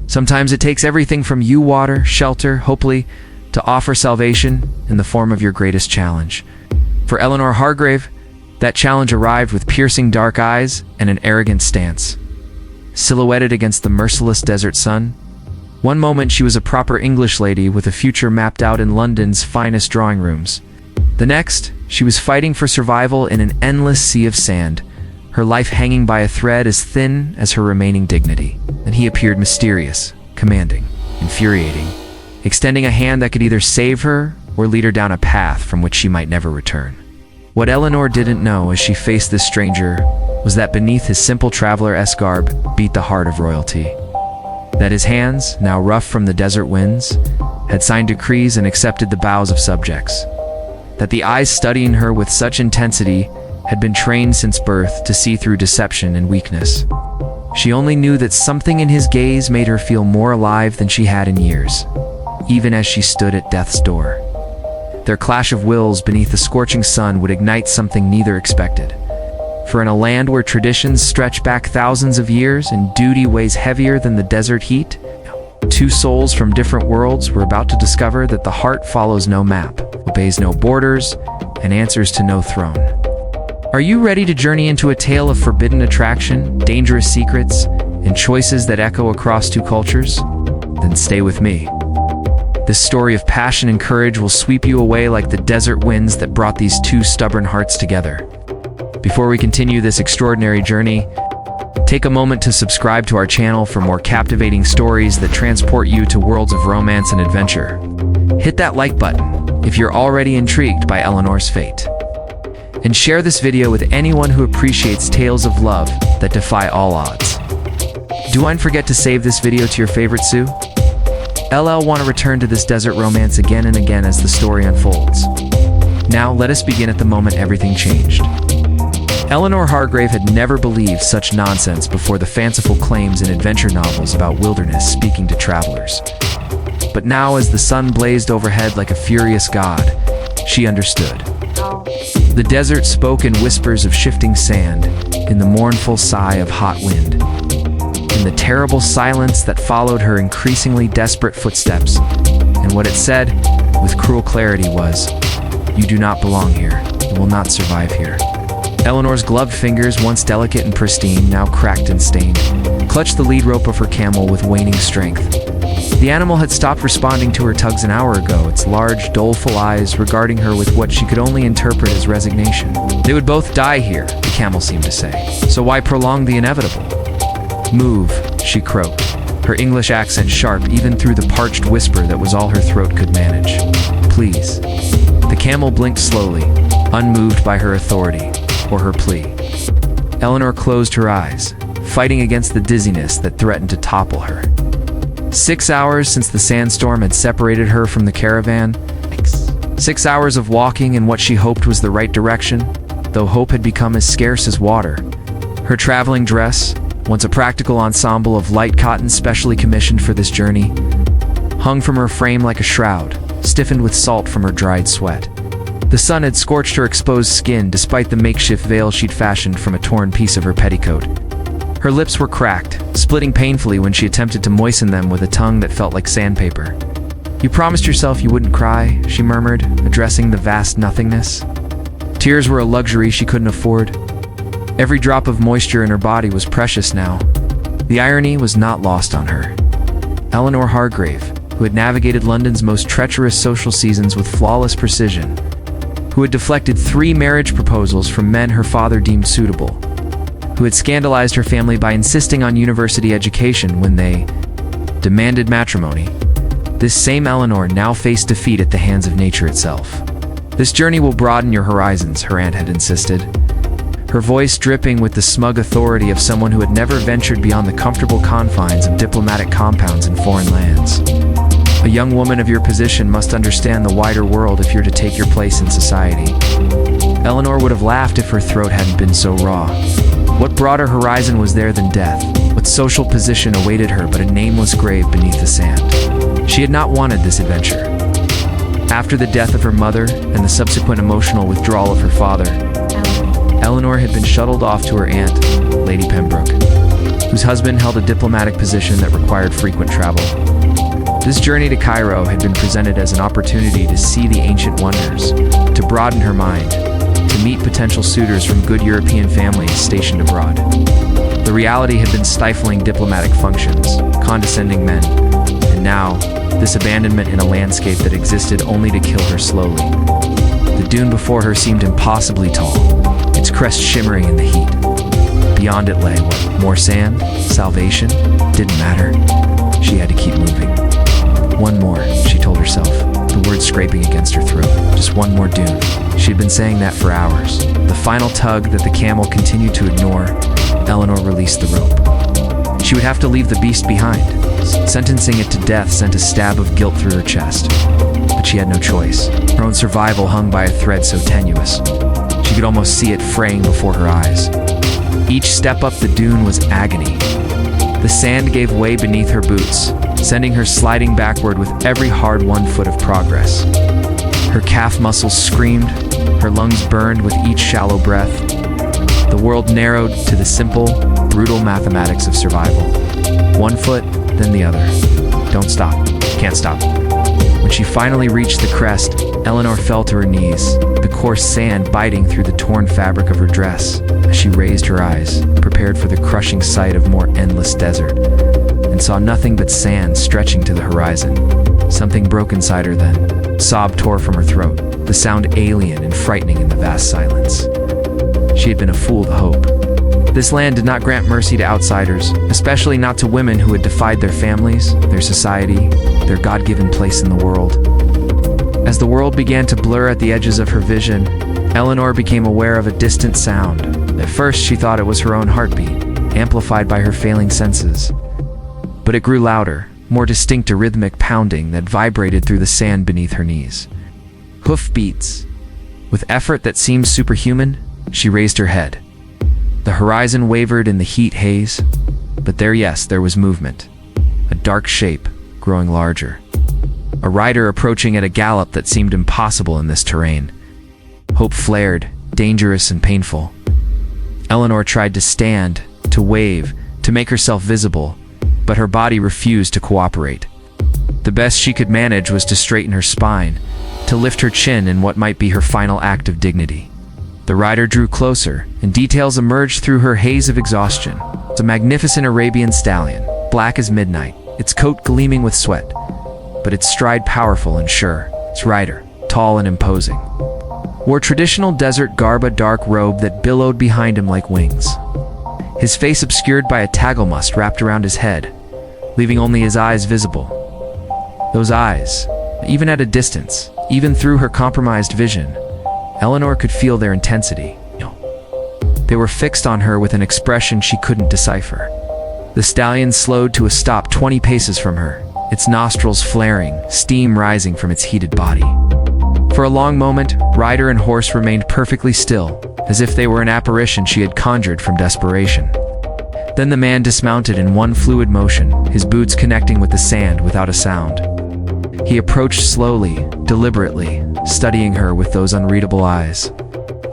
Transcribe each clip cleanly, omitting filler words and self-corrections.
Sometimes it takes everything from you, water, shelter, hopefully, to offer salvation in the form of your greatest challenge. For Eleanor Hargrave, that challenge arrived with piercing dark eyes and an arrogant stance. Silhouetted against the merciless desert sun, one moment she was a proper English lady with a future mapped out in London's finest drawing rooms. The next, she was fighting for survival in an endless sea of sand, her life hanging by a thread as thin as her remaining dignity. And he appeared mysterious, commanding, infuriating, extending a hand that could either save her or lead her down a path from which she might never return. What Eleanor didn't know as she faced this stranger was that beneath his simple traveler-esque garb beat the heart of royalty. That his hands, now rough from the desert winds, had signed decrees and accepted the vows of subjects. That the eyes studying her with such intensity had been trained since birth to see through deception and weakness. She only knew that something in his gaze made her feel more alive than she had in years, even as she stood at death's door. Their clash of wills beneath the scorching sun would ignite something neither expected. For in a land where traditions stretch back thousands of years and duty weighs heavier than the desert heat, two souls from different worlds were about to discover that the heart follows no map, obeys no borders, and answers to no throne. Are you ready to journey into a tale of forbidden attraction, dangerous secrets, and choices that echo across two cultures? Then stay with me. This story of passion and courage will sweep you away like the desert winds that brought these two stubborn hearts together. Before we continue this extraordinary journey, take a moment to subscribe to our channel for more captivating stories that transport you to worlds of romance and adventure. Hit that like button if you're already intrigued by Eleanor's fate. And share this video with anyone who appreciates tales of love that defy all odds. Don't forget to save this video to your favorite Sue. LL want to return to this desert romance again and again as the story unfolds. Now let us begin at the moment everything changed. Eleanor Hargrave had never believed such nonsense before the fanciful claims in adventure novels about wilderness speaking to travelers. But now, as the sun blazed overhead like a furious god, she understood. The desert spoke in whispers of shifting sand, in the mournful sigh of hot wind, in the terrible silence that followed her increasingly desperate footsteps. And what it said, with cruel clarity, was, "You do not belong here. You will not survive here." Eleanor's gloved fingers, once delicate and pristine, now cracked and stained, clutched the lead rope of her camel with waning strength. The animal had stopped responding to her tugs an hour ago, its large, doleful eyes regarding her with what she could only interpret as resignation. They would both die here, the camel seemed to say, so why prolong the inevitable? "Move," she croaked, her English accent sharp even through the parched whisper that was all her throat could manage. "Please." The camel blinked slowly, unmoved by her authority or her plea. Eleanor closed her eyes, fighting against the dizziness that threatened to topple her. 6 hours since the sandstorm had separated her from the caravan. 6 hours of walking in what she hoped was the right direction, though hope had become as scarce as water. Her traveling dress, once a practical ensemble of light cotton specially commissioned for this journey, hung from her frame like a shroud, stiffened with salt from her dried sweat. The sun had scorched her exposed skin despite the makeshift veil she'd fashioned from a torn piece of her petticoat. Her lips were cracked, splitting painfully when she attempted to moisten them with a tongue that felt like sandpaper. "You promised yourself you wouldn't cry," she murmured, addressing the vast nothingness. Tears were a luxury she couldn't afford. Every drop of moisture in her body was precious now. The irony was not lost on her. Eleanor Hargrave, who had navigated London's most treacherous social seasons with flawless precision, who had deflected 3 marriage proposals from men her father deemed suitable, who had scandalized her family by insisting on university education when they demanded matrimony. This same Eleanor now faced defeat at the hands of nature itself. "This journey will broaden your horizons," her aunt had insisted, her voice dripping with the smug authority of someone who had never ventured beyond the comfortable confines of diplomatic compounds in foreign lands. "A young woman of your position must understand the wider world if you're to take your place in society." Eleanor would have laughed if her throat hadn't been so raw. What broader horizon was there than death? What social position awaited her but a nameless grave beneath the sand? She had not wanted this adventure. After the death of her mother and the subsequent emotional withdrawal of her father, Eleanor had been shuttled off to her aunt, Lady Pembroke. whose husband held a diplomatic position that required frequent travel. This journey to Cairo had been presented as an opportunity to see the ancient wonders, to broaden her mind, to meet potential suitors from good European families stationed abroad. The reality had been stifling diplomatic functions, condescending men, and now, this abandonment in a landscape that existed only to kill her slowly. The dune before her seemed impossibly tall, its crest shimmering in the heat. Beyond it lay what? More sand? Salvation? Didn't matter. She had to keep moving. One more, she told herself, the words scraping against her throat. Just one more dune. She had been saying that for hours. The final tug that the camel continued to ignore, Eleanor released the rope. She would have to leave the beast behind. Sentencing it to death sent a stab of guilt through her chest. But she had no choice. Her own survival hung by a thread so tenuous. She could almost see it fraying before her eyes. Each step up the dune was agony. The sand gave way beneath her boots, sending her sliding backward with every hard-won foot of progress. Her calf muscles screamed, her lungs burned with each shallow breath. The world narrowed to the simple, brutal mathematics of survival. One foot, then the other. Don't stop. Can't stop. When she finally reached the crest, Eleanor fell to her knees, the coarse sand biting through the torn fabric of her dress. As she raised her eyes, prepared for the crushing sight of more endless desert, and saw nothing but sand stretching to the horizon. Something broke inside her then. A sob tore from her throat, the sound alien and frightening in the vast silence. She had been a fool to hope. This land did not grant mercy to outsiders, especially not to women who had defied their families, their society, their God-given place in the world. As the world began to blur at the edges of her vision, Eleanor became aware of a distant sound. At first, she thought it was her own heartbeat, amplified by her failing senses. But it grew louder, more distinct, a rhythmic pounding that vibrated through the sand beneath her knees. Hoof beats. With effort that seemed superhuman, she raised her head. The horizon wavered in the heat haze, but there was movement. A dark shape, growing larger. A rider approaching at a gallop that seemed impossible in this terrain. Hope flared, dangerous and painful. Eleanor tried to stand, to wave, to make herself visible, but her body refused to cooperate. The best she could manage was to straighten her spine, to lift her chin in what might be her final act of dignity. The rider drew closer, and details emerged through her haze of exhaustion. It's a magnificent Arabian stallion, black as midnight, its coat gleaming with sweat, but its stride powerful and sure. Its rider, tall and imposing, wore traditional desert garb, a dark robe that billowed behind him like wings. His face obscured by a tagelmust wrapped around his head, leaving only his eyes visible. Those eyes, even at a distance, even through her compromised vision, Eleanor could feel their intensity. They were fixed on her with an expression she couldn't decipher. The stallion slowed to a stop 20 paces from her, its nostrils flaring, steam rising from its heated body. For a long moment, rider and horse remained perfectly still, as if they were an apparition she had conjured from desperation. Then the man dismounted in one fluid motion, his boots connecting with the sand without a sound. He approached slowly, deliberately, studying her with those unreadable eyes.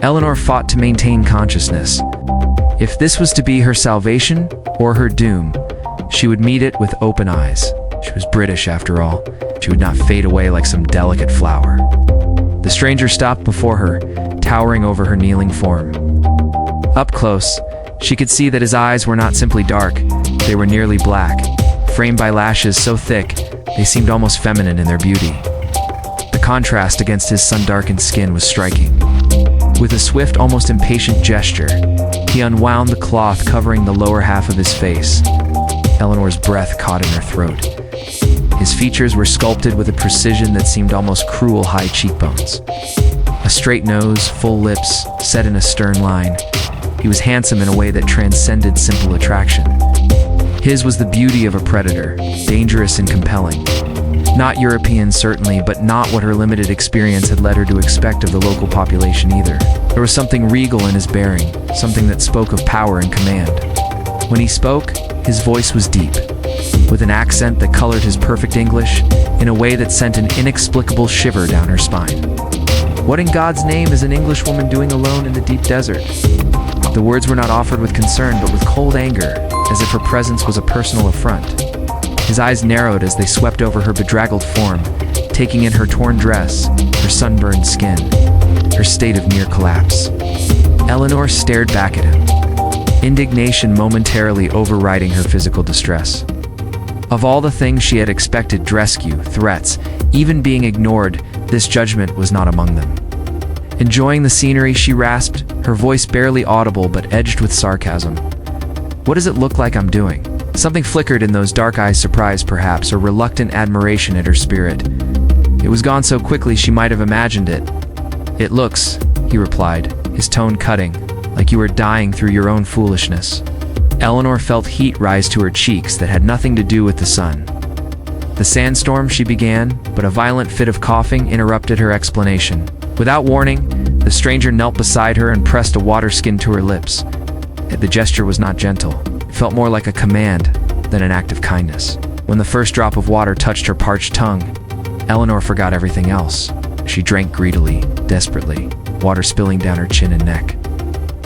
Eleanor fought to maintain consciousness. If this was to be her salvation or her doom, she would meet it with open eyes. She was British, after all. She would not fade away like some delicate flower. The stranger stopped before her, towering over her kneeling form. Up close, she could see that his eyes were not simply dark, they were nearly black, framed by lashes so thick, they seemed almost feminine in their beauty. The contrast against his sun-darkened skin was striking. With a swift, almost impatient gesture, he unwound the cloth covering the lower half of his face. Eleanor's breath caught in her throat. His features were sculpted with a precision that seemed almost cruel. High cheekbones, a straight nose, full lips, set in a stern line. He was handsome in a way that transcended simple attraction. His was the beauty of a predator, dangerous and compelling. Not European, certainly, but not what her limited experience had led her to expect of the local population either. There was something regal in his bearing, something that spoke of power and command. When he spoke, his voice was deep, with an accent that colored his perfect English in a way that sent an inexplicable shiver down her spine. What in God's name is an Englishwoman doing alone in the deep desert? The words were not offered with concern, but with cold anger. as if her presence was a personal affront. His eyes narrowed as they swept over her bedraggled form, taking in her torn dress, her sunburned skin, her state of near collapse. Eleanor stared back at him, indignation momentarily overriding her physical distress. Of all the things she had expected, rescue, threats, even being ignored, this judgment was not among them. Enjoying the scenery, she rasped, her voice barely audible but edged with sarcasm. "What does it look like I'm doing?" Something flickered in those dark eyes, surprise perhaps, or reluctant admiration at her spirit. It was gone so quickly she might have imagined it. "It looks," he replied, his tone cutting, "like you are dying through your own foolishness." Eleanor felt heat rise to her cheeks that had nothing to do with the sun. "The sandstorm," she began, but a violent fit of coughing interrupted her explanation. Without warning, the stranger knelt beside her and pressed a water skin to her lips. The gesture was not gentle. It felt more like a command than an act of kindness. When the first drop of water touched her parched tongue, Eleanor forgot everything else. She drank greedily, desperately, water spilling down her chin and neck.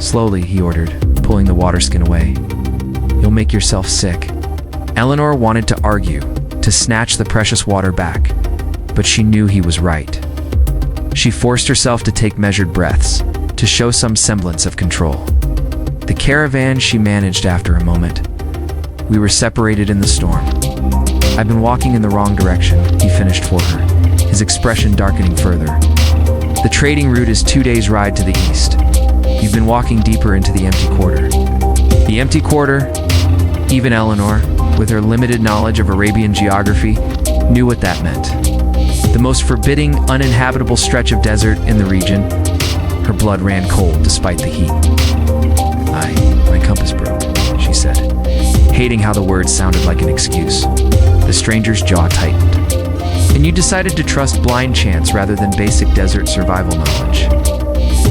"Slowly," he ordered, pulling the water skin away. "You'll make yourself sick." Eleanor wanted to argue, to snatch the precious water back, but she knew he was right. She forced herself to take measured breaths, to show some semblance of control. "The caravan," she managed after a moment. "We were separated in the storm. I've been walking in the wrong direction," he finished for her, his expression darkening further. "The trading route is 2 days' ride to the east. You've been walking deeper into the empty quarter." The empty quarter? Even Eleanor, with her limited knowledge of Arabian geography, knew what that meant. The most forbidding, uninhabitable stretch of desert in the region. Her blood ran cold despite the heat. My compass broke," she said, hating how the words sounded like an excuse. The stranger's jaw tightened. "And you decided to trust blind chance rather than basic desert survival knowledge."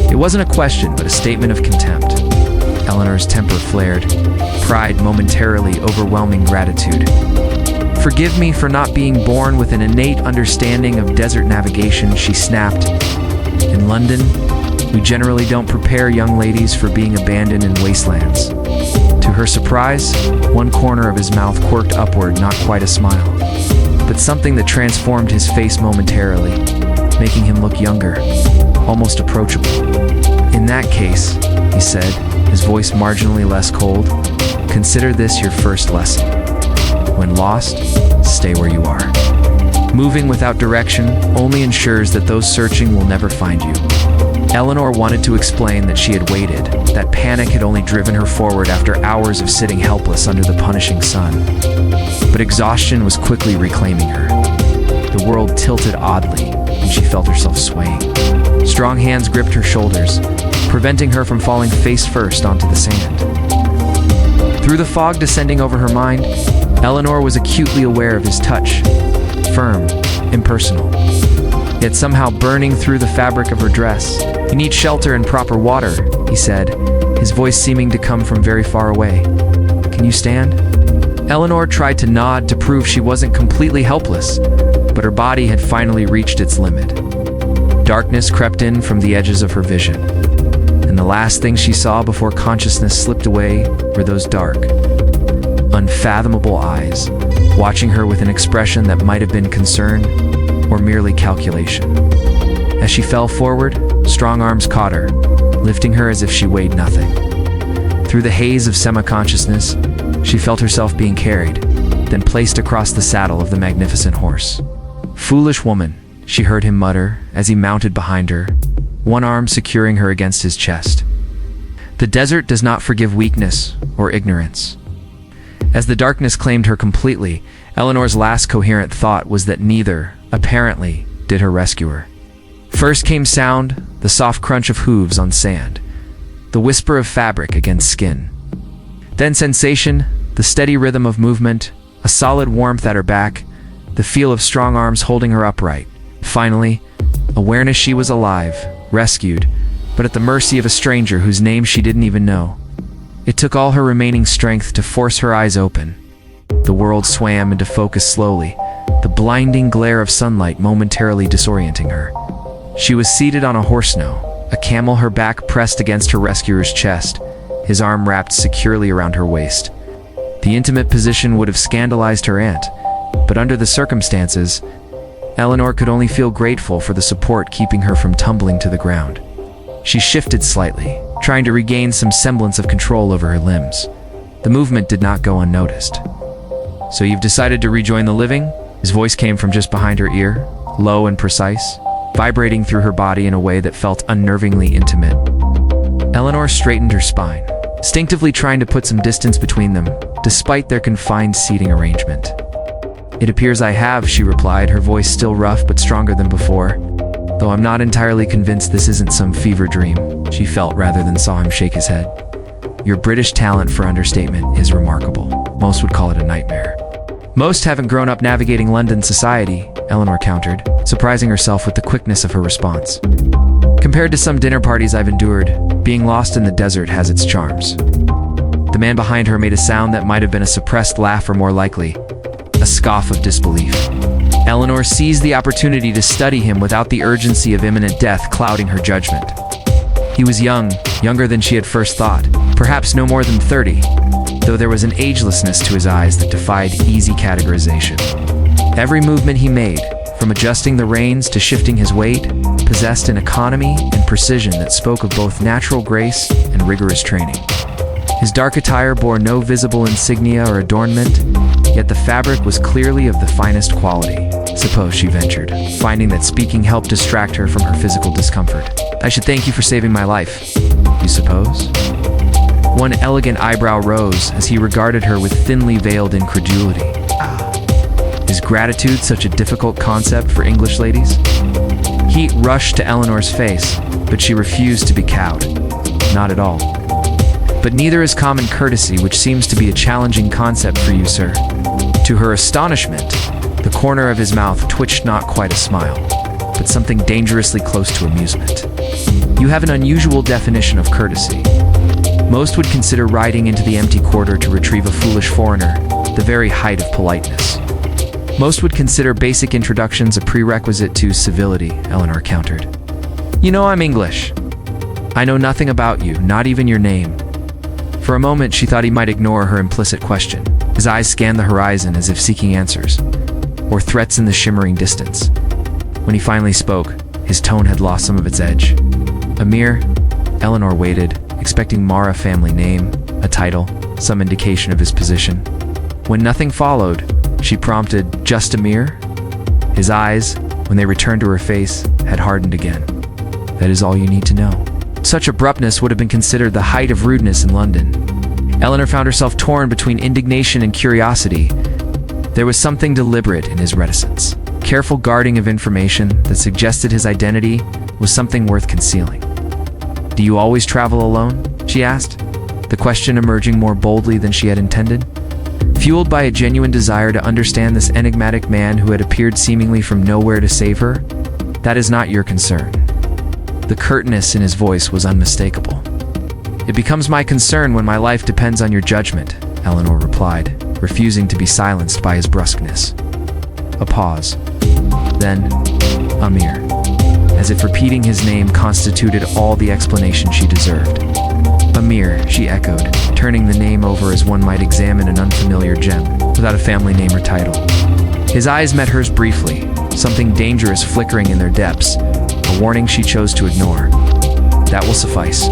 It wasn't a question, but a statement of contempt. Eleanor's temper flared, pride momentarily overwhelming gratitude. "Forgive me for not being born with an innate understanding of desert navigation," she snapped. "In London, we generally don't prepare young ladies for being abandoned in wastelands." To her surprise, one corner of his mouth quirked upward, not quite a smile, but something that transformed his face momentarily, making him look younger, almost approachable. "In that case," he said, his voice marginally less cold, "consider this your first lesson. When lost, stay where you are. Moving without direction only ensures that those searching will never find you." Eleanor wanted to explain that she had waited, that panic had only driven her forward after hours of sitting helpless under the punishing sun. But exhaustion was quickly reclaiming her. The world tilted oddly, and she felt herself swaying. Strong hands gripped her shoulders, preventing her from falling face first onto the sand. Through the fog descending over her mind, Eleanor was acutely aware of his touch, firm, impersonal, yet somehow burning through the fabric of her dress. "You need shelter and proper water," he said, his voice seeming to come from very far away. "Can you stand?" Eleanor tried to nod to prove she wasn't completely helpless, but her body had finally reached its limit. Darkness crept in from the edges of her vision, and the last thing she saw before consciousness slipped away were those dark, unfathomable eyes, watching her with an expression that might have been concern or merely calculation. As she fell forward, strong arms caught her, lifting her as if she weighed nothing. Through the haze of semi-consciousness, she felt herself being carried, then placed across the saddle of the magnificent horse. "Foolish woman," she heard him mutter as he mounted behind her, one arm securing her against his chest. "The desert does not forgive weakness or ignorance." As the darkness claimed her completely, Eleanor's last coherent thought was that neither, apparently, did her rescuer. First came sound, the soft crunch of hooves on sand, the whisper of fabric against skin. Then sensation, the steady rhythm of movement, a solid warmth at her back, the feel of strong arms holding her upright. Finally, awareness she was alive, rescued, but at the mercy of a stranger whose name she didn't even know. It took all her remaining strength to force her eyes open. The world swam into focus slowly, the blinding glare of sunlight momentarily disorienting her. She was seated on a horse now, a camel, her back pressed against her rescuer's chest, his arm wrapped securely around her waist. The intimate position would have scandalized her aunt, but under the circumstances, Eleanor could only feel grateful for the support keeping her from tumbling to the ground. She shifted slightly, trying to regain some semblance of control over her limbs. The movement did not go unnoticed. "So you've decided to rejoin the living?" His voice came from just behind her ear, low and precise, vibrating through her body in a way that felt unnervingly intimate. Eleanor straightened her spine, instinctively trying to put some distance between them, despite their confined seating arrangement. "It appears I have," she replied, her voice still rough but stronger than before. "Though I'm not entirely convinced this isn't some fever dream," she felt rather than saw him shake his head. "Your British talent for understatement is remarkable. Most would call it a nightmare." "Most haven't grown up navigating London society," Eleanor countered, surprising herself with the quickness of her response. "Compared to some dinner parties I've endured, being lost in the desert has its charms." The man behind her made a sound that might have been a suppressed laugh or more likely, a scoff of disbelief. Eleanor seized the opportunity to study him without the urgency of imminent death clouding her judgment. He was young, younger than she had first thought, perhaps no more than 30, though there was an agelessness to his eyes that defied easy categorization. Every movement he made, from adjusting the reins to shifting his weight, possessed an economy and precision that spoke of both natural grace and rigorous training. His dark attire bore no visible insignia or adornment, yet the fabric was clearly of the finest quality. "Suppose," she ventured, finding that speaking helped distract her from her physical discomfort. "I should thank you for saving my life." "You suppose?" One elegant eyebrow rose as he regarded her with thinly veiled incredulity. Is gratitude such a difficult concept for English ladies? Heat rushed to Eleanor's face, but she refused to be cowed. "Not at all. But neither is common courtesy, which seems to be a challenging concept for you, sir." To her astonishment, the corner of his mouth twitched not quite a smile, but something dangerously close to amusement. "You have an unusual definition of courtesy. Most would consider riding into the empty quarter to retrieve a foolish foreigner the very height of politeness. Most would consider basic introductions a prerequisite to civility," Eleanor countered. "You know I'm English. I know nothing about you, not even your name." For a moment, she thought he might ignore her implicit question. His eyes scanned the horizon as if seeking answers, or threats in the shimmering distance. When he finally spoke, his tone had lost some of its edge. "Amir?" Eleanor waited, expecting Mara family name, a title, some indication of his position. When nothing followed, she prompted, "Just Amir?" His eyes, when they returned to her face, had hardened again. "That is all you need to know." Such abruptness would have been considered the height of rudeness in London. Eleanor found herself torn between indignation and curiosity. There was something deliberate in his reticence. Careful guarding of information that suggested his identity was something worth concealing. "Do you always travel alone?" she asked, the question emerging more boldly than she had intended. Fueled by a genuine desire to understand this enigmatic man who had appeared seemingly from nowhere to save her, "That is not your concern." The curtness in his voice was unmistakable. "It becomes my concern when my life depends on your judgment," Eleanor replied, refusing to be silenced by his brusqueness. A pause. Then, "Amir," as if repeating his name constituted all the explanation she deserved. "Amir," she echoed, turning the name over as one might examine an unfamiliar gem, without a family name or title. His eyes met hers briefly, something dangerous flickering in their depths, a warning she chose to ignore. That will suffice.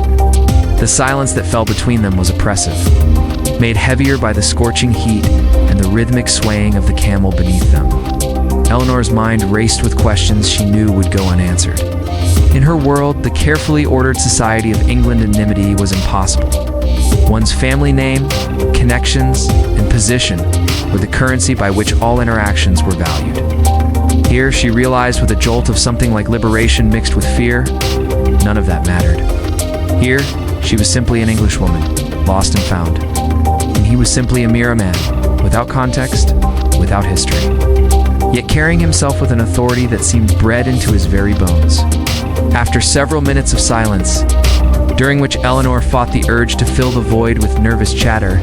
The silence that fell between them was oppressive, made heavier by the scorching heat and the rhythmic swaying of the camel beneath them. Eleanor's mind raced with questions she knew would go unanswered. In her world, the carefully ordered society of England anonymity was impossible. One's family name, connections, and position were the currency by which all interactions were valued. Here, she realized with a jolt of something like liberation mixed with fear, none of that mattered. Here, she was simply an Englishwoman, lost and found. And he was simply a mere man, without context, without history, yet carrying himself with an authority that seemed bred into his very bones. After several minutes of silence, during which Eleanor fought the urge to fill the void with nervous chatter,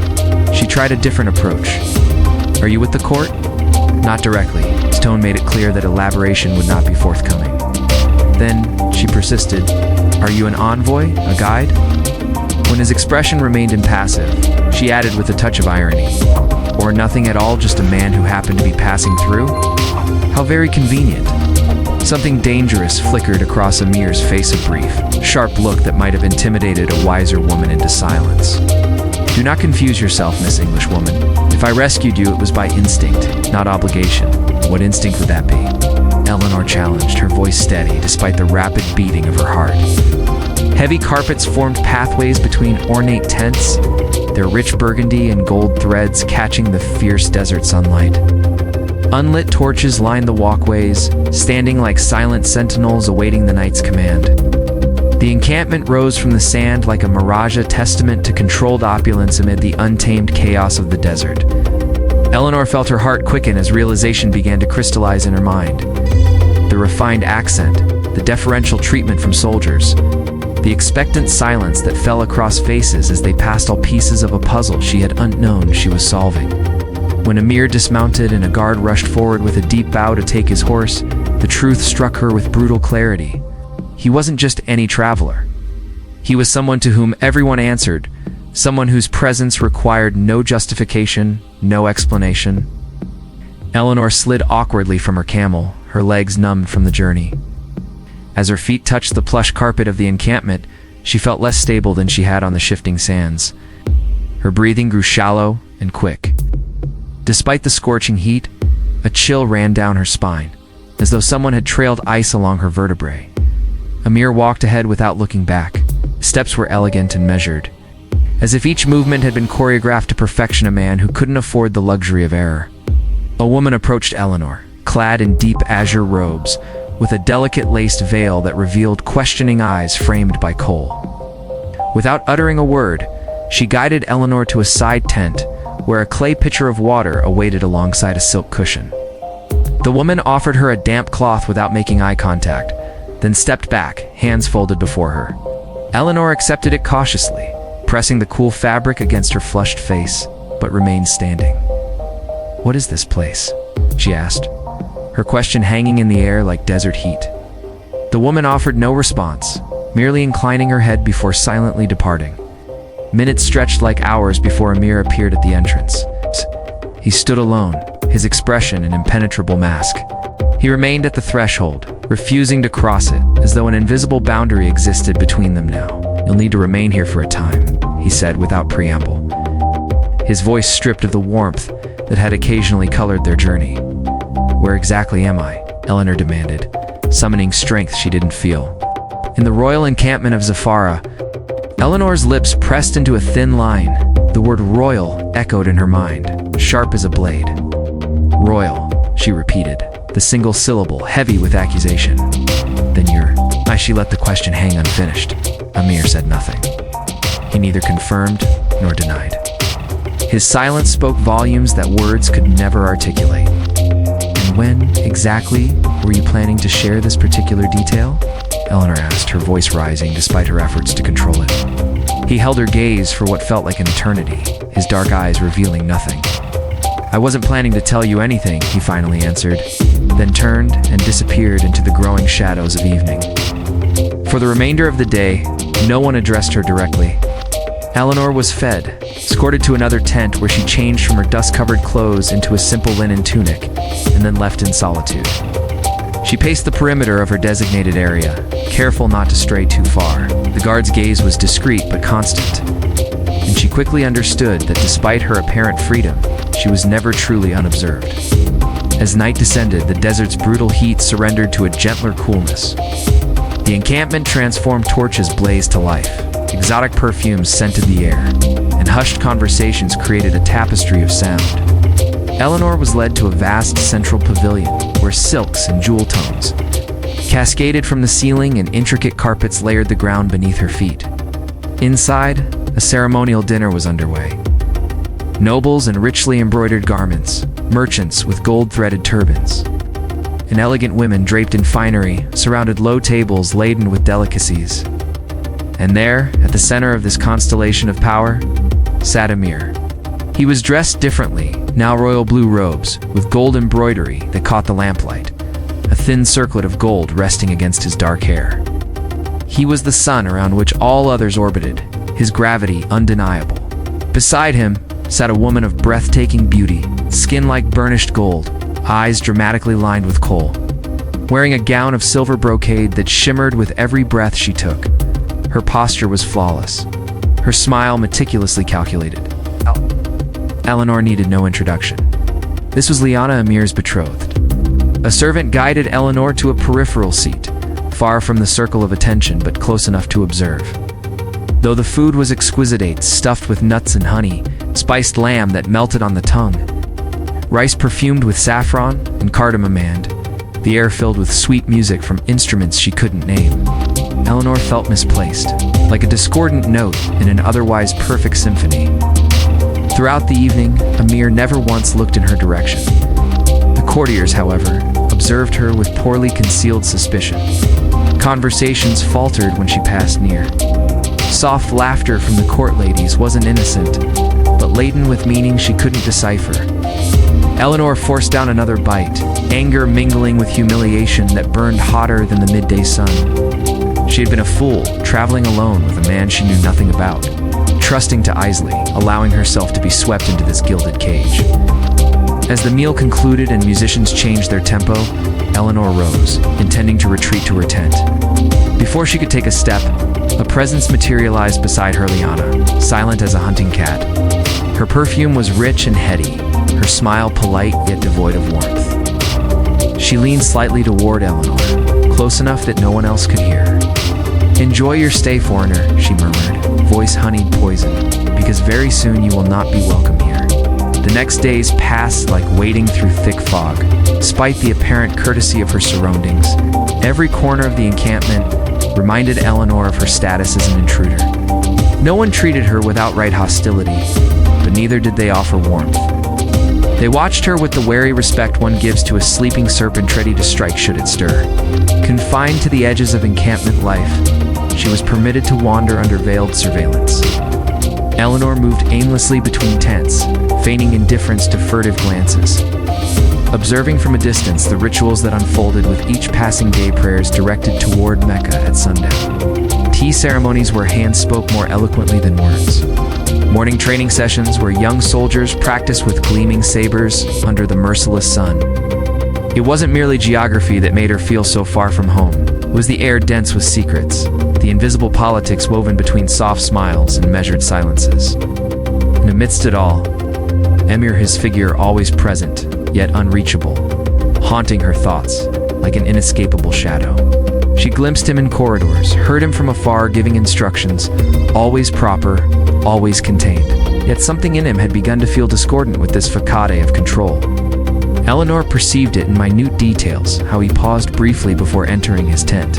she tried a different approach. "Are you with the court?" "Not directly." His tone made it clear that elaboration would not be forthcoming. "Then," she persisted, "are you an envoy, a guide?" When his expression remained impassive, she added with a touch of irony, "Or nothing at all, just a man who happened to be passing through? How very convenient." Something dangerous flickered across Amir's face, a brief, sharp look that might have intimidated a wiser woman into silence. "Do not confuse yourself, Miss Englishwoman. If I rescued you, it was by instinct, not obligation. What instinct would that be?" Eleanor challenged, her voice steady despite the rapid beating of her heart. Heavy carpets formed pathways between ornate tents, their rich burgundy and gold threads catching the fierce desert sunlight. Unlit torches lined the walkways, standing like silent sentinels awaiting the night's command. The encampment rose from the sand like a mirage, a testament to controlled opulence amid the untamed chaos of the desert. Eleanor felt her heart quicken as realization began to crystallize in her mind. The refined accent, the deferential treatment from soldiers, the expectant silence that fell across faces as they passed all pieces of a puzzle she had unknown she was solving. When Amir dismounted and a guard rushed forward with a deep bow to take his horse, the truth struck her with brutal clarity. He wasn't just any traveler. He was someone to whom everyone answered, someone whose presence required no justification, no explanation. Eleanor slid awkwardly from her camel, her legs numbed from the journey. As her feet touched the plush carpet of the encampment, she felt less stable than she had on the shifting sands. Her breathing grew shallow and quick. Despite the scorching heat, a chill ran down her spine, as though someone had trailed ice along her vertebrae. Amir walked ahead without looking back. Steps were elegant and measured, as if each movement had been choreographed to perfection, a man who couldn't afford the luxury of error. A woman approached Eleanor, clad in deep azure robes, with a delicate laced veil that revealed questioning eyes framed by kohl. Without uttering a word, she guided Eleanor to a side tent, where a clay pitcher of water awaited alongside a silk cushion. The woman offered her a damp cloth without making eye contact, then stepped back, hands folded before her. Eleanor accepted it cautiously, pressing the cool fabric against her flushed face, but remained standing. "What is this place?" she asked, her question hanging in the air like desert heat. The woman offered no response, merely inclining her head before silently departing. Minutes stretched like hours before Amir appeared at the entrance. He stood alone, his expression an impenetrable mask. He remained at the threshold, refusing to cross it, as though an invisible boundary existed between them now. "You'll need to remain here for a time," he said without preamble, his voice stripped of the warmth that had occasionally colored their journey. "Where exactly am I?" Eleanor demanded, summoning strength she didn't feel. "In the royal encampment of Zafara." Eleanor's lips pressed into a thin line. The word royal echoed in her mind, sharp as a blade. "Royal," she repeated, the single syllable heavy with accusation. "Then you're..." She let the question hang unfinished. Amir said nothing. He neither confirmed nor denied. His silence spoke volumes that words could never articulate. "And when, exactly, were you planning to share this particular detail?" Eleanor asked, her voice rising despite her efforts to control it. He held her gaze for what felt like an eternity, his dark eyes revealing nothing. "I wasn't planning to tell you anything," he finally answered, then turned and disappeared into the growing shadows of evening. For the remainder of the day, no one addressed her directly. Eleanor was fed, escorted to another tent where she changed from her dust-covered clothes into a simple linen tunic, and then left in solitude. She paced the perimeter of her designated area, careful not to stray too far. The guard's gaze was discreet but constant, and she quickly understood that despite her apparent freedom, she was never truly unobserved. As night descended, the desert's brutal heat surrendered to a gentler coolness. The encampment transformed, torches blazed to life, exotic perfumes scented the air, and hushed conversations created a tapestry of sound. Eleanor was led to a vast central pavilion where silks and jewel tones cascaded from the ceiling and intricate carpets layered the ground beneath her feet. Inside, a ceremonial dinner was underway. Nobles in richly embroidered garments, merchants with gold-threaded turbans, and elegant women draped in finery surrounded low tables laden with delicacies. And there, at the center of this constellation of power, sat Amir. He was dressed differently, now royal blue robes, with gold embroidery that caught the lamplight, a thin circlet of gold resting against his dark hair. He was the sun around which all others orbited, his gravity undeniable. Beside him sat a woman of breathtaking beauty, skin like burnished gold, eyes dramatically lined with kohl. Wearing a gown of silver brocade that shimmered with every breath she took. Her posture was flawless, her smile meticulously calculated. Eleanor needed no introduction. This was Liana Amir's betrothed. A servant guided Eleanor to a peripheral seat, far from the circle of attention but close enough to observe. Though the food was exquisite, stuffed with nuts and honey, spiced lamb that melted on the tongue, rice perfumed with saffron and cardamom, and the air filled with sweet music from instruments she couldn't name, Eleanor felt misplaced, like a discordant note in an otherwise perfect symphony. Throughout the evening, Amir never once looked in her direction. The courtiers, however, observed her with poorly concealed suspicion. Conversations faltered when she passed near. Soft laughter from the court ladies wasn't innocent, but laden with meaning she couldn't decipher. Eleanor forced down another bite, anger mingling with humiliation that burned hotter than the midday sun. She had been a fool, traveling alone with a man she knew nothing about, trusting to Isley, allowing herself to be swept into this gilded cage. As the meal concluded and musicians changed their tempo, Eleanor rose, intending to retreat to her tent. Before she could take a step, a presence materialized beside her. Liana, silent as a hunting cat. Her perfume was rich and heady, her smile polite yet devoid of warmth. She leaned slightly toward Eleanor, close enough that no one else could hear. "Enjoy your stay, foreigner," she murmured, voice honeyed poison, "because very soon you will not be welcome here." The next days passed like wading through thick fog. Despite the apparent courtesy of her surroundings, every corner of the encampment reminded Eleanor of her status as an intruder. No one treated her with outright hostility, but neither did they offer warmth. They watched her with the wary respect one gives to a sleeping serpent ready to strike should it stir. Confined to the edges of encampment life, she was permitted to wander under veiled surveillance. Eleanor moved aimlessly between tents, feigning indifference to furtive glances. Observing from a distance the rituals that unfolded with each passing day, prayers directed toward Mecca at sundown. Tea ceremonies where hands spoke more eloquently than words. Morning training sessions where young soldiers practiced with gleaming sabers under the merciless sun. It wasn't merely geography that made her feel so far from home. It was the air dense with secrets, the invisible politics woven between soft smiles and measured silences. And amidst it all, Emir, his figure always present, yet unreachable, haunting her thoughts like an inescapable shadow. She glimpsed him in corridors, heard him from afar giving instructions, always proper, always contained. Yet something in him had begun to feel discordant with this facade of control. Eleanor perceived it in minute details, how he paused briefly before entering his tent.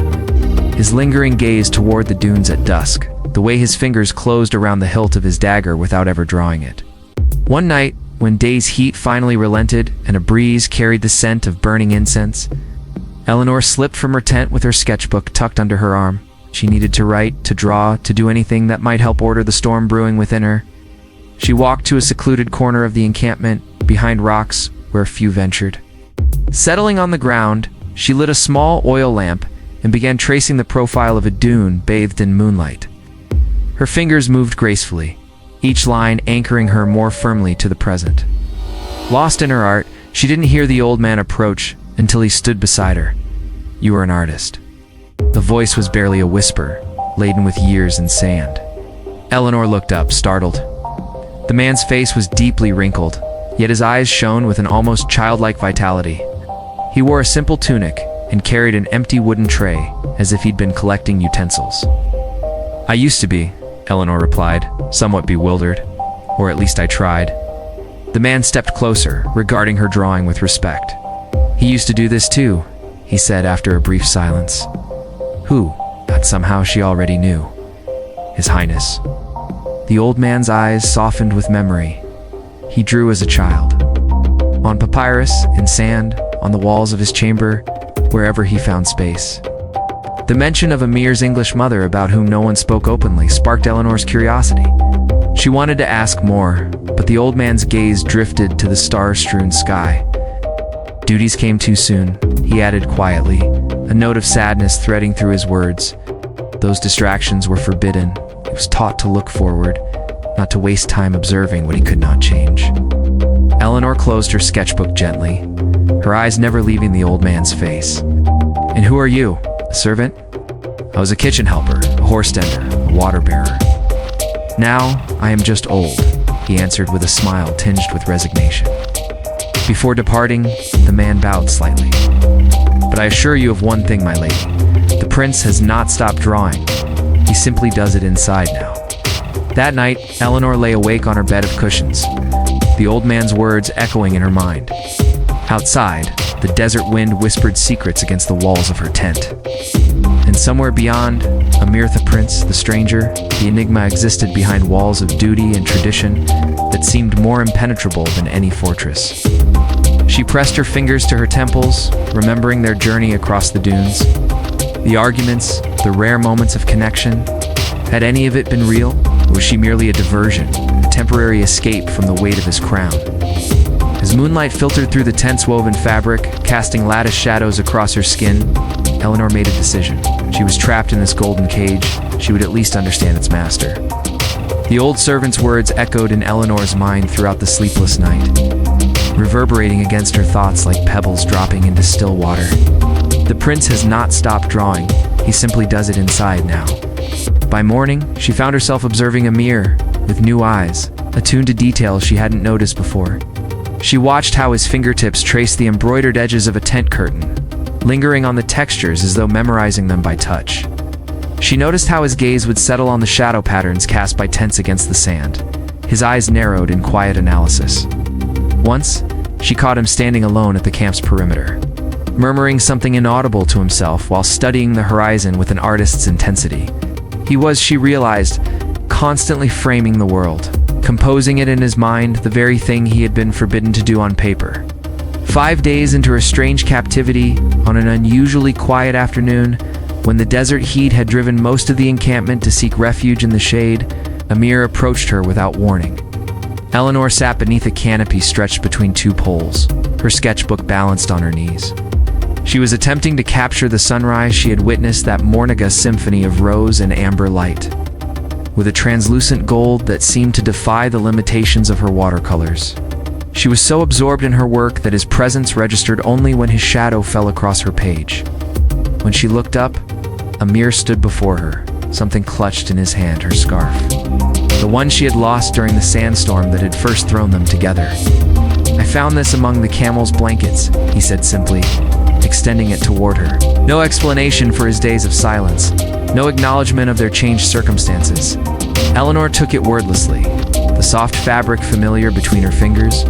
His lingering gaze toward the dunes at dusk, the way his fingers closed around the hilt of his dagger without ever drawing it. One night, when day's heat finally relented and a breeze carried the scent of burning incense, Eleanor slipped from her tent with her sketchbook tucked under her arm. She needed to write, to draw, to do anything that might help order the storm brewing within her. She walked to a secluded corner of the encampment, behind rocks where few ventured. Settling on the ground, she lit a small oil lamp and began tracing the profile of a dune bathed in moonlight. Her fingers moved gracefully, each line anchoring her more firmly to the present. Lost in her art, she didn't hear the old man approach until he stood beside her. "You are an artist." The voice was barely a whisper, laden with years and sand. Eleanor looked up, startled. The man's face was deeply wrinkled, yet his eyes shone with an almost childlike vitality. He wore a simple tunic and carried an empty wooden tray, as if he'd been collecting utensils. "I used to be," Eleanor replied, somewhat bewildered. "Or at least I tried." The man stepped closer, regarding her drawing with respect. "He used to do this too," he said after a brief silence. Who? That somehow she already knew. His Highness. The old man's eyes softened with memory. He drew as a child. On papyrus, in sand, on the walls of his chamber, wherever he found space. The mention of Amir's English mother, about whom no one spoke openly, sparked Eleanor's curiosity. She wanted to ask more, but the old man's gaze drifted to the star-strewn sky. "Duties came too soon," he added quietly, a note of sadness threading through his words. "Those distractions were forbidden. was taught to look forward, not to waste time observing what he could not change. Eleanor closed her sketchbook gently, her eyes never leaving the old man's face. "And who are you? A servant?" "I was a kitchen helper, a horse tender, a water bearer. Now I am just old," he answered with a smile tinged with resignation. Before departing, the man bowed slightly. "But I assure you of one thing, my lady. The prince has not stopped drawing. He simply does it inside now." That night, Eleanor lay awake on her bed of cushions, the old man's words echoing in her mind. Outside, the desert wind whispered secrets against the walls of her tent. And somewhere beyond, unraveled, the stranger, the enigma existed behind walls of duty and tradition that seemed more impenetrable than any fortress. She pressed her fingers to her temples, remembering their journey across the dunes. The arguments, the rare moments of connection. Had any of it been real? Or was she merely a diversion, a temporary escape from the weight of his crown? As moonlight filtered through the tent's woven fabric, casting lattice shadows across her skin, Eleanor made a decision. She was trapped in this golden cage. She would at least understand its master. The old servant's words echoed in Eleanor's mind throughout the sleepless night, reverberating against her thoughts like pebbles dropping into still water. The prince has not stopped drawing. He simply does it inside now. By morning, she found herself observing a mirror with new eyes, attuned to details she hadn't noticed before. She watched how his fingertips traced the embroidered edges of a tent curtain, lingering on the textures as though memorizing them by touch. She noticed how his gaze would settle on the shadow patterns cast by tents against the sand. His eyes narrowed in quiet analysis. Once, she caught him standing alone at the camp's perimeter, murmuring something inaudible to himself while studying the horizon with an artist's intensity. He was, she realized, constantly framing the world, composing it in his mind, the very thing he had been forbidden to do on paper. 5 days into her strange captivity, on an unusually quiet afternoon, when the desert heat had driven most of the encampment to seek refuge in the shade, Amir approached her without warning. Eleanor sat beneath a canopy stretched between two poles, her sketchbook balanced on her knees. She was attempting to capture the sunrise she had witnessed, that morning, a symphony of rose and amber light, with a translucent gold that seemed to defy the limitations of her watercolors. She was so absorbed in her work that his presence registered only when his shadow fell across her page. When she looked up, Amir stood before her, something clutched in his hand, her scarf. The one she had lost during the sandstorm that had first thrown them together. "I found this among the camel's blankets," he said simply, extending it toward her. No explanation for his days of silence, no acknowledgement of their changed circumstances. Eleanor took it wordlessly, the soft fabric familiar between her fingers.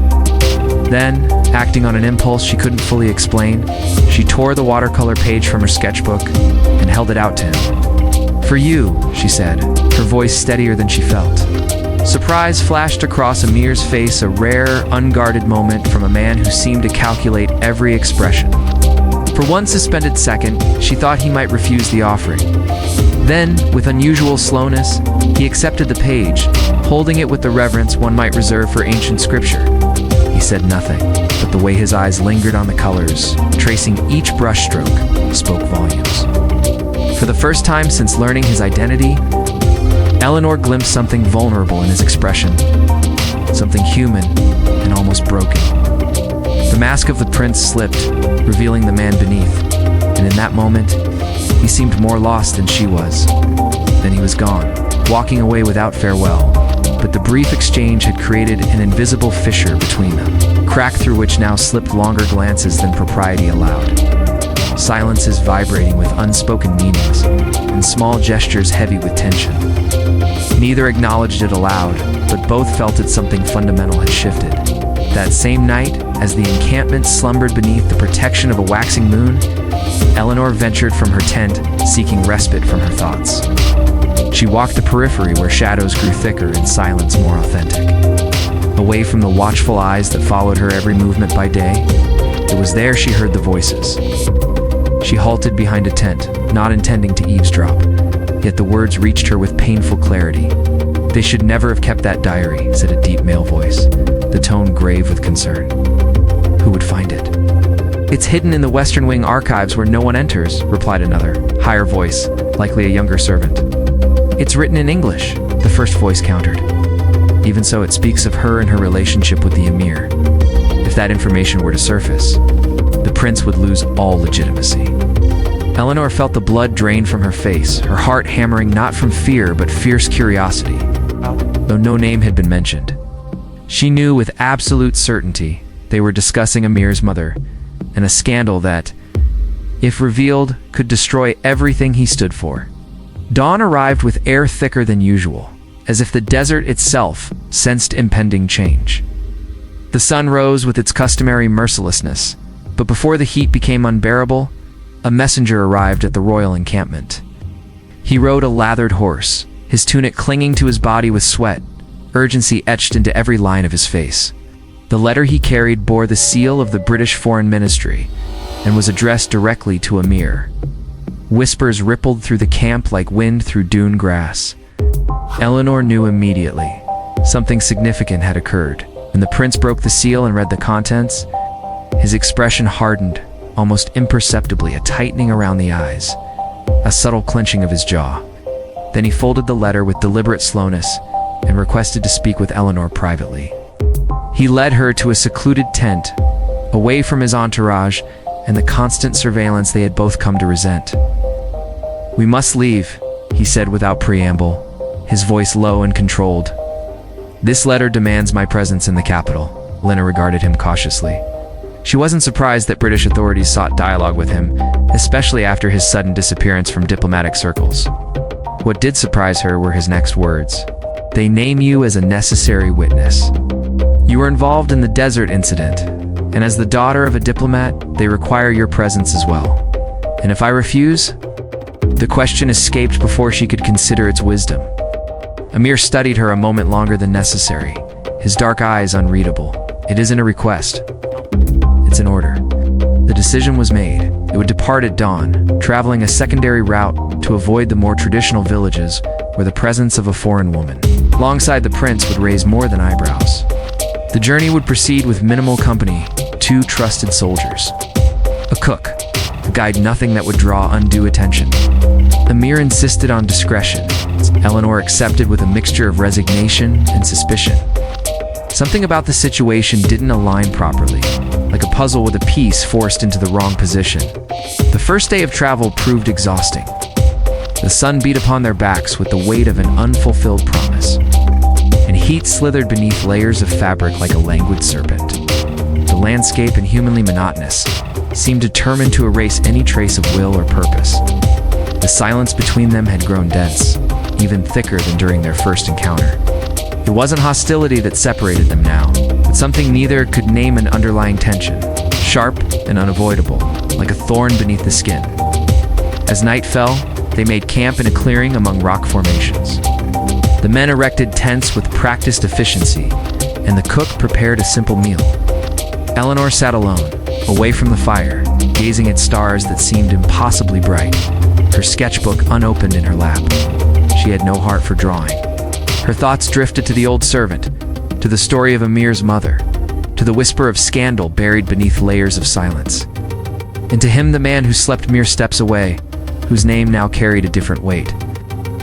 Then, acting on an impulse she couldn't fully explain, she tore the watercolor page from her sketchbook and held it out to him. "For you," she said, her voice steadier than she felt. Surprise flashed across Amir's face, a rare, unguarded moment from a man who seemed to calculate every expression. For one suspended second, she thought he might refuse the offering. Then, with unusual slowness, he accepted the page, holding it with the reverence one might reserve for ancient scripture. He said nothing, but the way his eyes lingered on the colors, tracing each brushstroke, spoke volumes. For the first time since learning his identity, Eleanor glimpsed something vulnerable in his expression, something human and almost broken. The mask of the prince slipped, revealing the man beneath, and in that moment, he seemed more lost than she was. Then he was gone, walking away without farewell. But the brief exchange had created an invisible fissure between them, crack through which now slipped longer glances than propriety allowed. Silences vibrating with unspoken meanings, and small gestures heavy with tension. Neither acknowledged it aloud, but both felt that something fundamental had shifted. That same night, as the encampment slumbered beneath the protection of a waxing moon, Eleanor ventured from her tent, seeking respite from her thoughts. She walked the periphery where shadows grew thicker and silence more authentic. Away from the watchful eyes that followed her every movement by day, it was there she heard the voices. She halted behind a tent, not intending to eavesdrop, yet the words reached her with painful clarity. "They should never have kept that diary," said a deep male voice, the tone grave with concern. "Who would find it?" "It's hidden in the Western Wing archives where no one enters," replied another, higher voice, likely a younger servant. "It's written in English." The first voice countered. Even so, it speaks of her and her relationship with the Emir. If that information were to surface, the prince would lose all legitimacy. Eleanor felt the blood drain from her face, her heart hammering not from fear but fierce curiosity, though no name had been mentioned. She knew with absolute certainty they were discussing Emir's mother, and a scandal that, if revealed, could destroy everything he stood for. Dawn arrived with air thicker than usual, as if the desert itself sensed impending change. The sun rose with its customary mercilessness, but before the heat became unbearable, a messenger arrived at the royal encampment. He rode a lathered horse, his tunic clinging to his body with sweat, urgency etched into every line of his face. The letter he carried bore the seal of the British Foreign Ministry and was addressed directly to Emir. Whispers rippled through the camp like wind through dune grass. Eleanor knew immediately. Something significant had occurred. When the prince broke the seal and read the contents, his expression hardened, almost imperceptibly, a tightening around the eyes, a subtle clenching of his jaw. Then he folded the letter with deliberate slowness and requested to speak with Eleanor privately. He led her to a secluded tent, away from his entourage and the constant surveillance they had both come to resent. "We must leave," he said without preamble, his voice low and controlled. "This letter demands my presence in the capital." Lena regarded him cautiously. She wasn't surprised that British authorities sought dialogue with him, especially after his sudden disappearance from diplomatic circles. What did surprise her were his next words. "They name you as a necessary witness. You were involved in the desert incident, and as the daughter of a diplomat, they require your presence as well. And if I refuse?" The question escaped before she could consider its wisdom. Emir studied her a moment longer than necessary, his dark eyes unreadable. "It isn't a request. It's an order." The decision was made. It would depart at dawn, traveling a secondary route to avoid the more traditional villages where the presence of a foreign woman alongside the prince would raise more than eyebrows. The journey would proceed with minimal company, 2 trusted soldiers, a cook, a guide, nothing that would draw undue attention. Emir insisted on discretion. Eleanor accepted with a mixture of resignation and suspicion. Something about the situation didn't align properly, like a puzzle with a piece forced into the wrong position. The first day of travel proved exhausting. The sun beat upon their backs with the weight of an unfulfilled promise, and heat slithered beneath layers of fabric like a languid serpent. The landscape, inhumanly monotonous, seemed determined to erase any trace of will or purpose. The silence between them had grown dense, even thicker than during their first encounter. It wasn't hostility that separated them now, but something neither could name, an underlying tension, sharp and unavoidable, like a thorn beneath the skin. As night fell, they made camp in a clearing among rock formations. The men erected tents with practiced efficiency, and the cook prepared a simple meal. Eleanor sat alone, away from the fire, gazing at stars that seemed impossibly bright, her sketchbook unopened in her lap. She had no heart for drawing. Her thoughts drifted to the old servant, to the story of Emir's mother, to the whisper of scandal buried beneath layers of silence, and to him, the man who slept mere steps away, whose name now carried a different weight.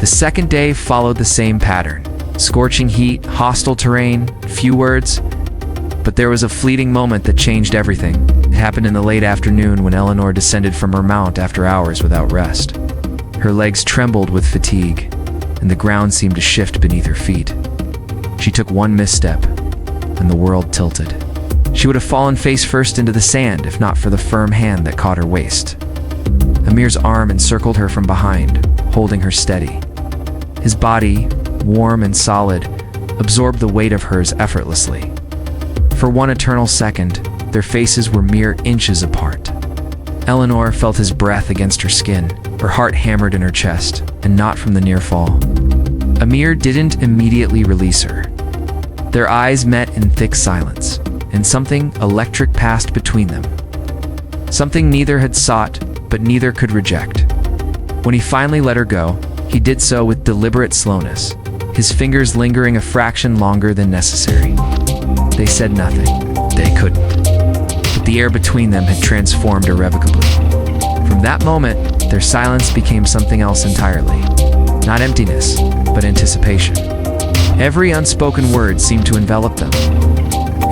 The second day followed the same pattern. Scorching heat, hostile terrain, few words. But there was a fleeting moment that changed everything. It happened in the late afternoon when Eleanor descended from her mount after hours without rest. Her legs trembled with fatigue, and the ground seemed to shift beneath her feet. She took one misstep, and the world tilted. She would have fallen face first into the sand if not for the firm hand that caught her waist. Emir's arm encircled her from behind, holding her steady. His body, warm and solid, absorbed the weight of hers effortlessly. For one eternal second, their faces were mere inches apart. Eleanor felt his breath against her skin, her heart hammered in her chest, and not from the near fall. Emir didn't immediately release her. Their eyes met in thick silence, and something electric passed between them. Something neither had sought, but neither could reject. When he finally let her go, he did so with deliberate slowness, his fingers lingering a fraction longer than necessary. They said nothing. They couldn't. But the air between them had transformed irrevocably. From that moment, their silence became something else entirely. not emptiness, but anticipation. Every unspoken word seemed to envelop them.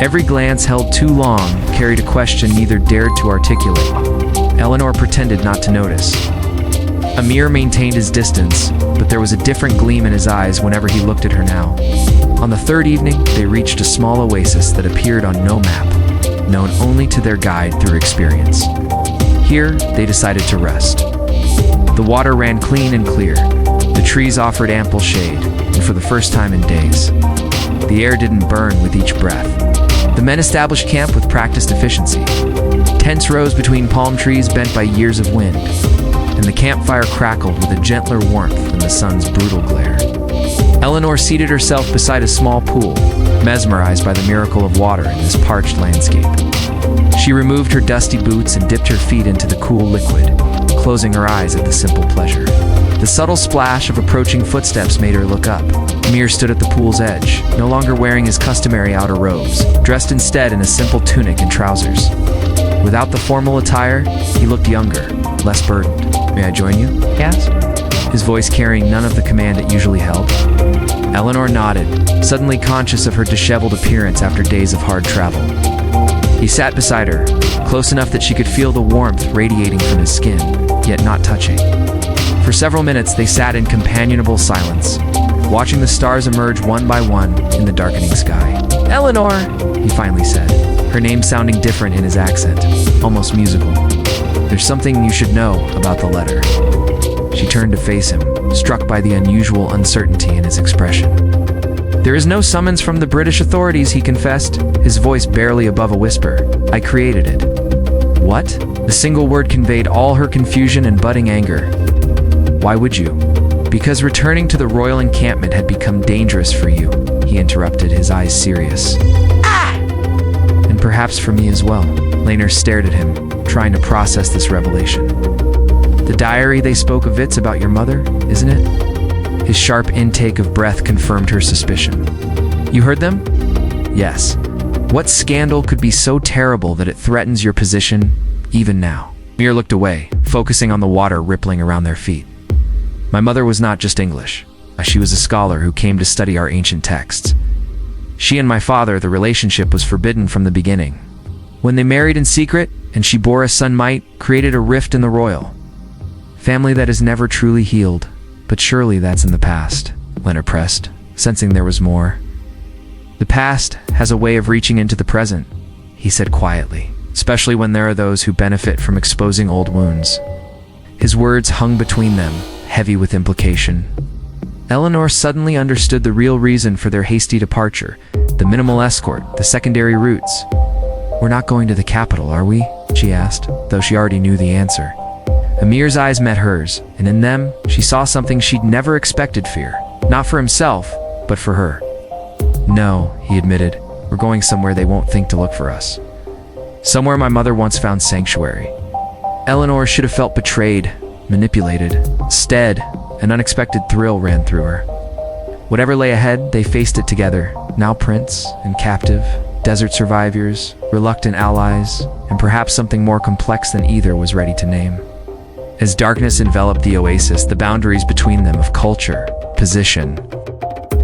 Every glance held too long carried a question neither dared to articulate. Eleanor pretended not to notice. Amir maintained his distance, but there was a different gleam in his eyes whenever he looked at her now. On the third evening, they reached a small oasis that appeared on no map, known only to their guide through experience. Here, they decided to rest. The water ran clean and clear. The trees offered ample shade, and for the first time in days, the air didn't burn with each breath. The men established camp with practiced efficiency. Tents rose between palm trees bent by years of wind, and the campfire crackled with a gentler warmth than the sun's brutal glare. Eleanor seated herself beside a small pool, mesmerized by the miracle of water in this parched landscape. She removed her dusty boots and dipped her feet into the cool liquid, closing her eyes at the simple pleasure. The subtle splash of approaching footsteps made her look up. Amir stood at the pool's edge, no longer wearing his customary outer robes, dressed instead in a simple tunic and trousers. Without the formal attire, he looked younger, less burdened. "May I join you?" he asked, his voice carrying none of the command it usually held. Eleanor nodded, suddenly conscious of her disheveled appearance after days of hard travel. He sat beside her, close enough that she could feel the warmth radiating from his skin, yet not touching. For several minutes they sat in companionable silence, watching the stars emerge one by one in the darkening sky. "Eleanor," he finally said, her name sounding different in his accent, almost musical. "There's something you should know about the letter." She turned to face him, struck by the unusual uncertainty in his expression. "There is no summons from the British authorities," he confessed, his voice barely above a whisper. "I created it." "What?" The single word conveyed all her confusion and budding anger. "Why would you?" "Because returning to the royal encampment had become dangerous for you," he interrupted, his eyes serious. "Ah!" "And perhaps for me as well." Laner stared at him, trying to process this revelation. "The diary they spoke of, it's about your mother, isn't it?" His sharp intake of breath confirmed her suspicion. "You heard them?" "Yes." "What scandal could be so terrible that it threatens your position, even now?" Mir looked away, focusing on the water rippling around their feet. "My mother was not just English. She was a scholar who came to study our ancient texts. She and my father, the relationship was forbidden from the beginning. When they married in secret, and she bore a son, might created a rift in the royal family that has never truly healed. But surely that's in the past," Leonard pressed, sensing there was more. "The past has a way of reaching into the present," he said quietly, "especially when there are those who benefit from exposing old wounds." His words hung between them, heavy with implication. Eleanor suddenly understood the real reason for their hasty departure, the minimal escort, the secondary routes. "We're not going to the capital, are we?" she asked, though she already knew the answer. Amir's eyes met hers, and in them, she saw something she'd never expected: fear. Not for himself, but for her. "No," he admitted, "we're going somewhere they won't think to look for us. Somewhere my mother once found sanctuary." Eleanor should have felt betrayed, manipulated. Instead, an unexpected thrill ran through her. Whatever lay ahead, they faced it together, now prince and captive, desert survivors, reluctant allies, and perhaps something more complex than either was ready to name. As darkness enveloped the oasis, the boundaries between them of culture, position,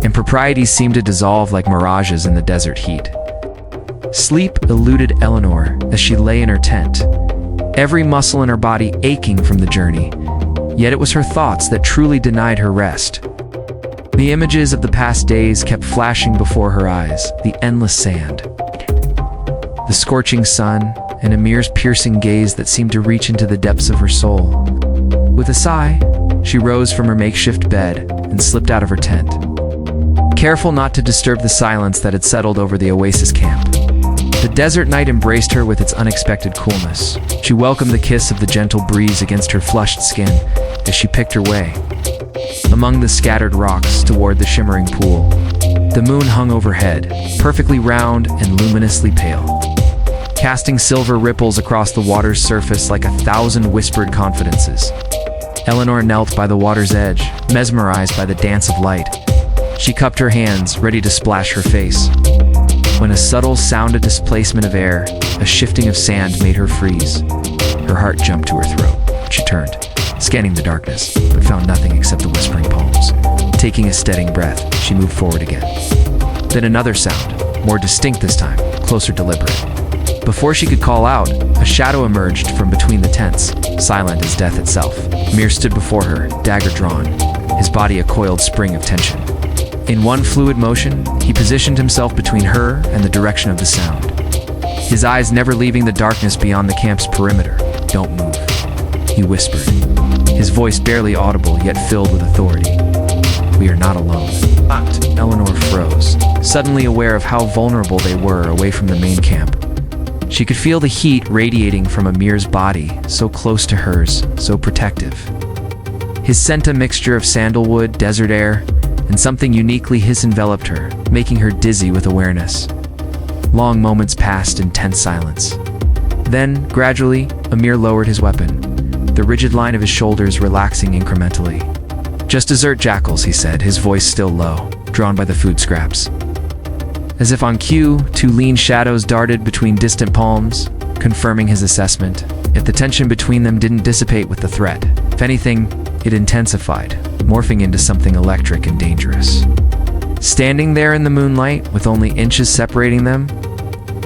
and proprieties seemed to dissolve like mirages in the desert heat. Sleep eluded Eleanor as she lay in her tent, every muscle in her body aching from the journey. Yet it was her thoughts that truly denied her rest. The images of the past days kept flashing before her eyes, the endless sand, the scorching sun, and Amir's piercing gaze that seemed to reach into the depths of her soul. With a sigh, she rose from her makeshift bed and slipped out of her tent, careful not to disturb the silence that had settled over the oasis camp. The desert night embraced her with its unexpected coolness. She welcomed the kiss of the gentle breeze against her flushed skin as she picked her way among the scattered rocks toward the shimmering pool. The moon hung overhead, perfectly round and luminously pale, casting silver ripples across the water's surface like 1,000 whispered confidences. Eleanor knelt by the water's edge, mesmerized by the dance of light. She cupped her hands, ready to splash her face, when a subtle sound of displacement of air, a shifting of sand, made her freeze. Her heart jumped to her throat. She turned, scanning the darkness, but found nothing except the whispering palms. Taking a steadying breath, she moved forward again. Then another sound, more distinct this time, closer, deliberate. Before she could call out, a shadow emerged from between the tents, silent as death itself. Mir stood before her, dagger drawn, his body a coiled spring of tension. In one fluid motion, he positioned himself between her and the direction of the sound, his eyes never leaving the darkness beyond the camp's perimeter. "Don't move," he whispered, his voice barely audible yet filled with authority. "We are not alone." Eleanor froze, suddenly aware of how vulnerable they were away from the main camp. She could feel the heat radiating from Amir's body, so close to hers, so protective. His scent, a mixture of sandalwood, desert air, and something uniquely his, enveloped her, making her dizzy with awareness. Long moments passed in tense silence. Then, gradually, Amir lowered his weapon, the rigid line of his shoulders relaxing incrementally. "Just desert jackals," he said, his voice still low, drawn by the food scraps. As if on cue, two lean shadows darted between distant palms, confirming his assessment. Yet the tension between them didn't dissipate with the threat. If anything, it intensified, morphing into something electric and dangerous. Standing there in the moonlight, with only inches separating them,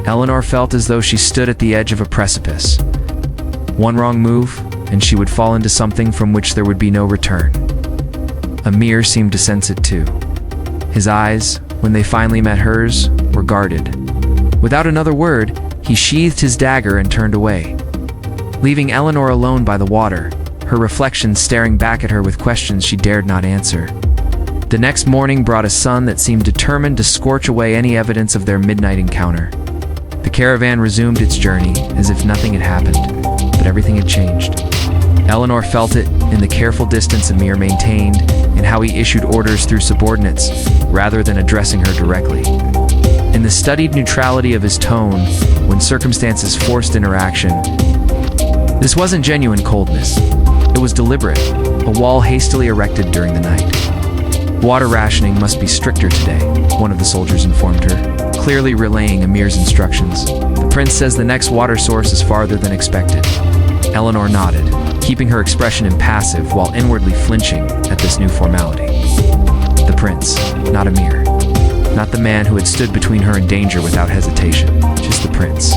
Eleanor felt as though she stood at the edge of a precipice. One wrong move, and she would fall into something from which there would be no return. Amir seemed to sense it too. His eyes, when they finally met hers, were guarded. Without another word, he sheathed his dagger and turned away, leaving Eleanor alone by the water, her reflection staring back at her with questions she dared not answer. The next morning brought a sun that seemed determined to scorch away any evidence of their midnight encounter. The caravan resumed its journey as if nothing had happened, but everything had changed. Eleanor felt it in the careful distance Amir maintained, in how he issued orders through subordinates, rather than addressing her directly. In the studied neutrality of his tone, when circumstances forced interaction. This wasn't genuine coldness. It was deliberate, a wall hastily erected during the night. "Water rationing must be stricter today," one of the soldiers informed her, clearly relaying Amir's instructions. "The prince says the next water source is farther than expected." Eleanor nodded, keeping her expression impassive while inwardly flinching at this new formality. The prince, not Amir. Not the man who had stood between her and danger without hesitation, just the prince.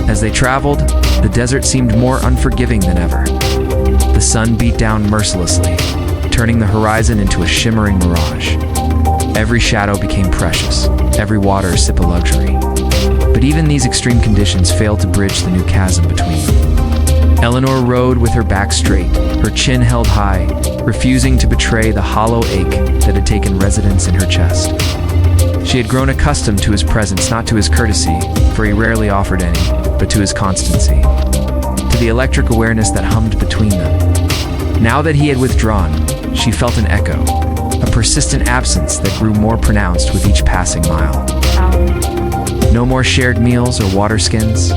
As they traveled, the desert seemed more unforgiving than ever. The sun beat down mercilessly, turning the horizon into a shimmering mirage. Every shadow became precious, every water a sip of luxury. But even these extreme conditions failed to bridge the new chasm between them. Eleanor rode with her back straight, her chin held high, refusing to betray the hollow ache that had taken residence in her chest. She had grown accustomed to his presence, not to his courtesy, for he rarely offered any, but to his constancy, to the electric awareness that hummed between them. Now that he had withdrawn, she felt an echo, a persistent absence that grew more pronounced with each passing mile. No more shared meals or water skins.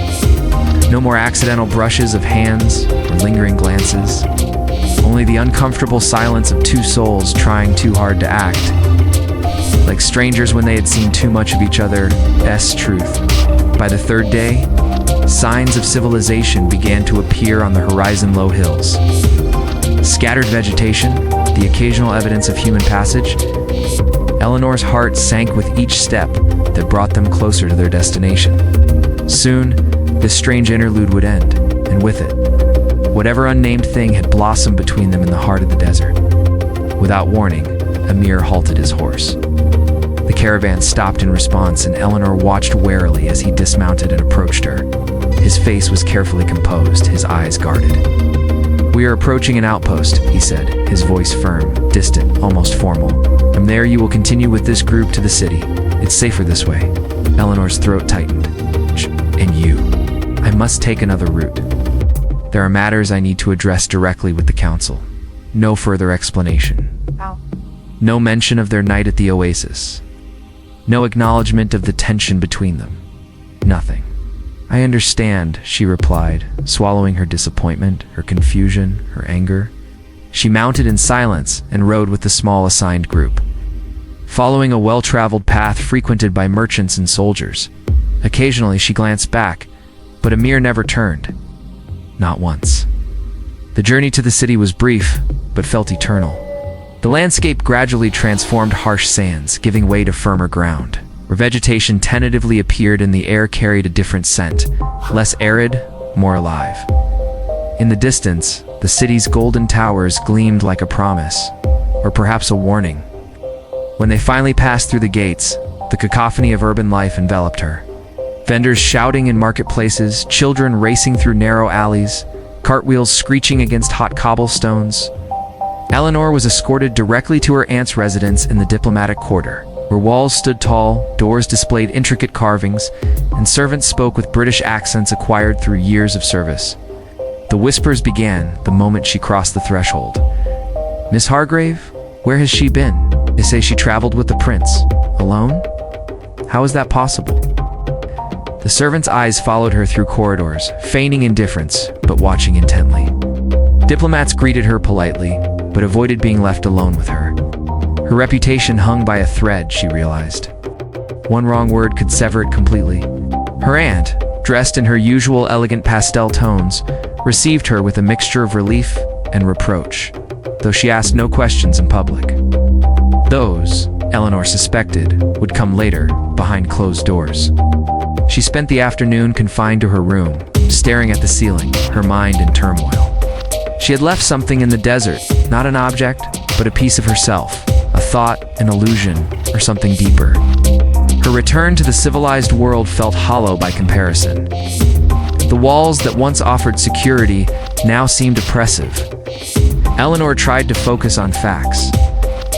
No more accidental brushes of hands or lingering glances. Only the uncomfortable silence of two souls trying too hard to act. Like strangers when they had seen too much of each other's truth. By the third day, signs of civilization began to appear on the horizon-low hills. Scattered vegetation, the occasional evidence of human passage. Eleanor's heart sank with each step that brought them closer to their destination. Soon, this strange interlude would end, and with it, whatever unnamed thing had blossomed between them in the heart of the desert. Without warning, Amir halted his horse. The caravan stopped in response, and Eleanor watched warily as he dismounted and approached her. His face was carefully composed, his eyes guarded. "We are approaching an outpost," he said, his voice firm, distant, almost formal. "From there you will continue with this group to the city. It's safer this way." Eleanor's throat tightened. "And you? I must take another route. There are matters I need to address directly with the council." No further explanation. No mention of their night at the oasis. No acknowledgement of the tension between them. Nothing. "I understand," she replied, swallowing her disappointment, her confusion, her anger. She mounted in silence and rode with the small assigned group, following a well-traveled path frequented by merchants and soldiers. Occasionally she glanced back, but Amir never turned. Not once. The journey to the city was brief, but felt eternal. The landscape gradually transformed harsh sands, giving way to firmer ground, where vegetation tentatively appeared and the air carried a different scent, less arid, more alive. In the distance, the city's golden towers gleamed like a promise, or perhaps a warning. When they finally passed through the gates, the cacophony of urban life enveloped her. Vendors shouting in marketplaces, children racing through narrow alleys, cartwheels screeching against hot cobblestones. Eleanor was escorted directly to her aunt's residence in the diplomatic quarter, where walls stood tall, doors displayed intricate carvings, and servants spoke with British accents acquired through years of service. The whispers began the moment she crossed the threshold. "Miss Hargrave? Where has she been? They say she traveled with the prince. Alone? How is that possible?" The servant's eyes followed her through corridors, feigning indifference, but watching intently. Diplomats greeted her politely, but avoided being left alone with her. Her reputation hung by a thread, she realized. One wrong word could sever it completely. Her aunt, dressed in her usual elegant pastel tones, received her with a mixture of relief and reproach, though she asked no questions in public. Those, Eleanor suspected, would come later, behind closed doors. She spent the afternoon confined to her room, staring at the ceiling, her mind in turmoil. She had left something in the desert, not an object, but a piece of herself, a thought, an illusion, or something deeper. Her return to the civilized world felt hollow by comparison. The walls that once offered security now seemed oppressive. Eleanor tried to focus on facts.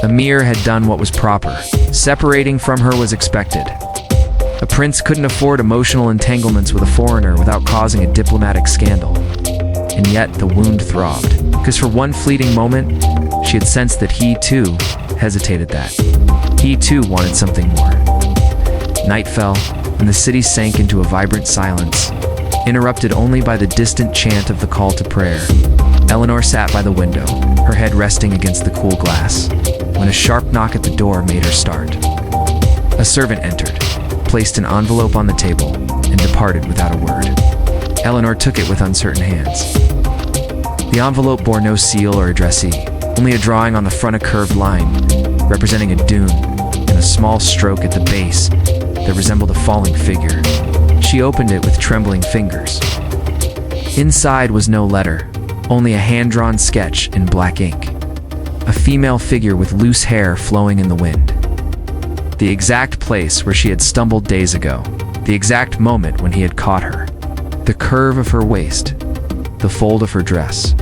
Amir had done what was proper. Separating from her was expected. A prince couldn't afford emotional entanglements with a foreigner without causing a diplomatic scandal. And yet the wound throbbed, because for one fleeting moment, she had sensed that he, too, hesitated that. He, too, wanted something more. Night fell, and the city sank into a vibrant silence, interrupted only by the distant chant of the call to prayer. Eleanor sat by the window, her head resting against the cool glass, when a sharp knock at the door made her start. A servant entered, placed an envelope on the table, and departed without a word. Eleanor took it with uncertain hands. The envelope bore no seal or addressee, only a drawing on the front, a curved line, representing a dune, and a small stroke at the base that resembled a falling figure. She opened it with trembling fingers. Inside was no letter, only a hand-drawn sketch in black ink. A female figure with loose hair flowing in the wind. The exact place where she had stumbled days ago, the exact moment when he had caught her. The curve of her waist, the fold of her dress,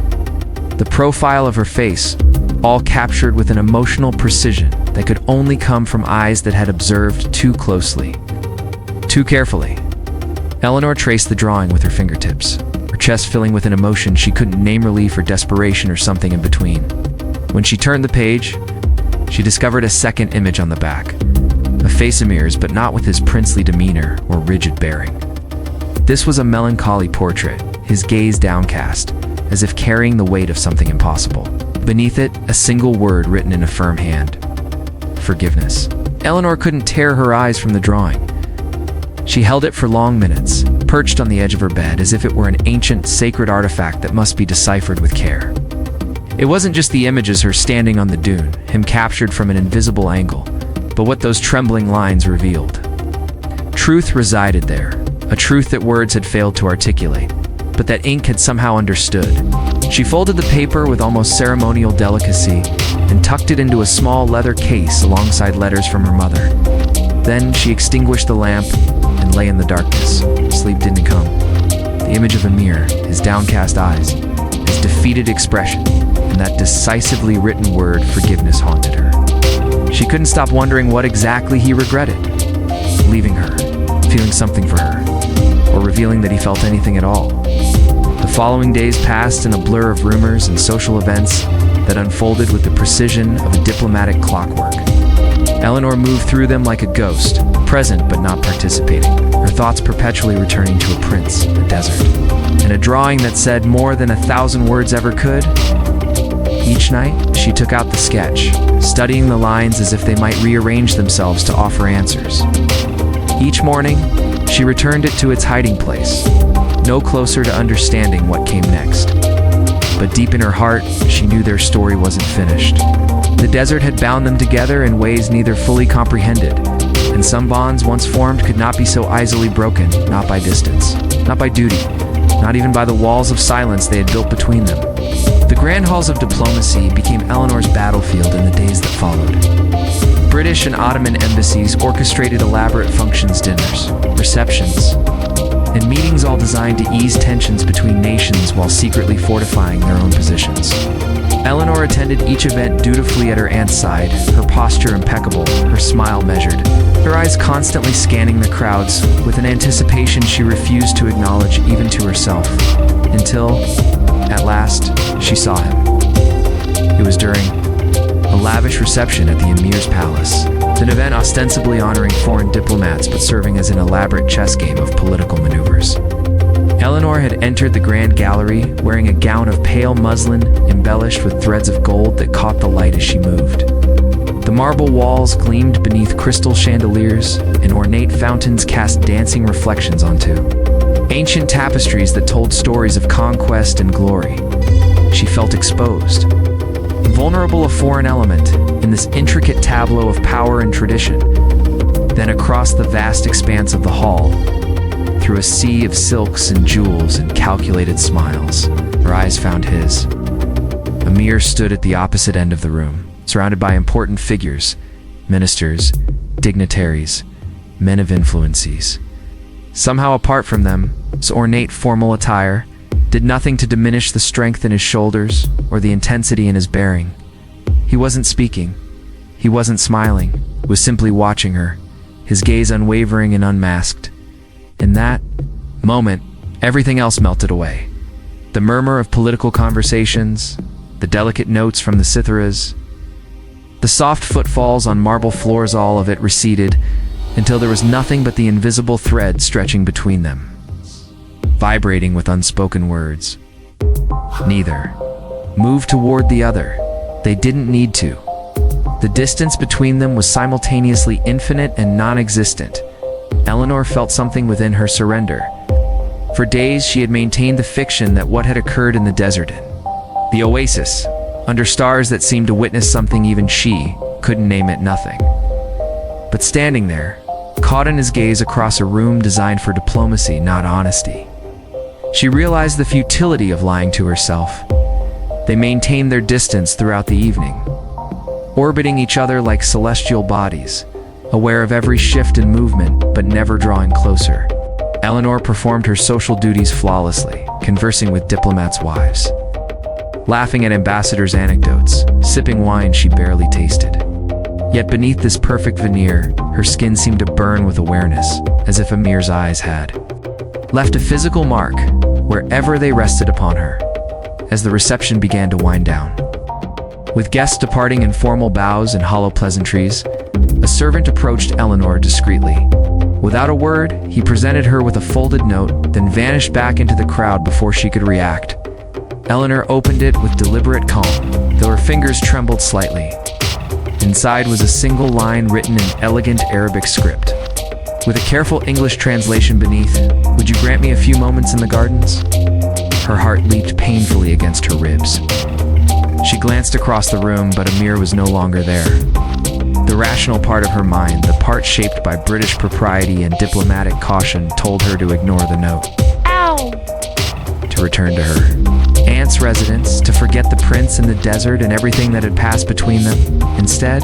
the profile of her face, all captured with an emotional precision that could only come from eyes that had observed too closely, too carefully. Eleanor traced the drawing with her fingertips, her chest filling with an emotion she couldn't name, relief or desperation or something in between. When she turned the page, she discovered a second image on the back, a face Amir's, but not with his princely demeanor or rigid bearing. This was a melancholy portrait, his gaze downcast, as if carrying the weight of something impossible. Beneath it, a single word written in a firm hand: forgiveness. Eleanor couldn't tear her eyes from the drawing. She held it for long minutes, perched on the edge of her bed as if it were an ancient, sacred artifact that must be deciphered with care. It wasn't just the images, her standing on the dune, him captured from an invisible angle, but what those trembling lines revealed. Truth resided there, a truth that words had failed to articulate, but that ink had somehow understood. She folded the paper with almost ceremonial delicacy and tucked it into a small leather case alongside letters from her mother. Then she extinguished the lamp and lay in the darkness. Sleep didn't come. The image of Amir, his downcast eyes, his defeated expression, and that decisively written word forgiveness haunted her. She couldn't stop wondering what exactly he regretted. Leaving her, feeling something for her, or revealing that he felt anything at all. The following days passed in a blur of rumors and social events that unfolded with the precision of a diplomatic clockwork. Eleanor moved through them like a ghost, present but not participating, her thoughts perpetually returning to a prince, a desert, and a drawing that said more than 1,000 words ever could. Each night, she took out the sketch, studying the lines as if they might rearrange themselves to offer answers. Each morning, she returned it to its hiding place, no closer to understanding what came next. But deep in her heart, she knew their story wasn't finished. The desert had bound them together in ways neither fully comprehended, and some bonds once formed could not be so easily broken, not by distance, not by duty, not even by the walls of silence they had built between them. The grand halls of diplomacy became Eleanor's battlefield in the days that followed. British and Ottoman embassies orchestrated elaborate functions, dinners, receptions, and meetings, all designed to ease tensions between nations while secretly fortifying their own positions. Eleanor attended each event dutifully at her aunt's side, her posture impeccable, her smile measured, her eyes constantly scanning the crowds with an anticipation she refused to acknowledge even to herself, until, at last, she saw him. It was during a lavish reception at the Emir's palace, an event ostensibly honoring foreign diplomats but serving as an elaborate chess game of political maneuvers. Eleanor had entered the grand gallery wearing a gown of pale muslin embellished with threads of gold that caught the light as she moved. The marble walls gleamed beneath crystal chandeliers, and ornate fountains cast dancing reflections onto ancient tapestries that told stories of conquest and glory. She felt exposed, vulnerable, a foreign element in this intricate tableau of power and tradition. Then across the vast expanse of the hall, through a sea of silks and jewels and calculated smiles, her eyes found his. Emir stood at the opposite end of the room, surrounded by important figures, ministers, dignitaries, men of influences. Somehow apart from them, his ornate formal attire did nothing to diminish the strength in his shoulders or the intensity in his bearing. He wasn't speaking. He wasn't smiling. He was simply watching her, his gaze unwavering and unmasked. In that moment, everything else melted away. The murmur of political conversations, the delicate notes from the citharas, the soft footfalls on marble floors, all of it receded until there was nothing but the invisible thread stretching between them, vibrating with unspoken words. Neither moved toward the other. They didn't need to. The distance between them was simultaneously infinite and non-existent. Eleanor felt something within her surrender. For days she had maintained the fiction that what had occurred in the desert, the oasis, under stars that seemed to witness something even she couldn't name it, nothing. But standing there, caught in his gaze across a room designed for diplomacy, not honesty, she realized the futility of lying to herself. They maintained their distance throughout the evening, orbiting each other like celestial bodies, aware of every shift and movement, but never drawing closer. Eleanor performed her social duties flawlessly, conversing with diplomats' wives, laughing at ambassadors' anecdotes, sipping wine she barely tasted. Yet beneath this perfect veneer, her skin seemed to burn with awareness, as if Emir's eyes had left a physical mark wherever they rested upon her. As the reception began to wind down, with guests departing in formal bows and hollow pleasantries, a servant approached Eleanor discreetly. Without a word, he presented her with a folded note, then vanished back into the crowd before she could react. Eleanor opened it with deliberate calm, though her fingers trembled slightly. Inside was a single line written in elegant Arabic script, with a careful English translation beneath. "Would you grant me a few moments in the gardens?" Her heart leaped painfully against her ribs. She glanced across the room, but Emir was no longer there. The rational part of her mind, the part shaped by British propriety and diplomatic caution, told her to ignore the note. Ow! To return to her aunt's residence, to forget the prince in the desert and everything that had passed between them. Instead,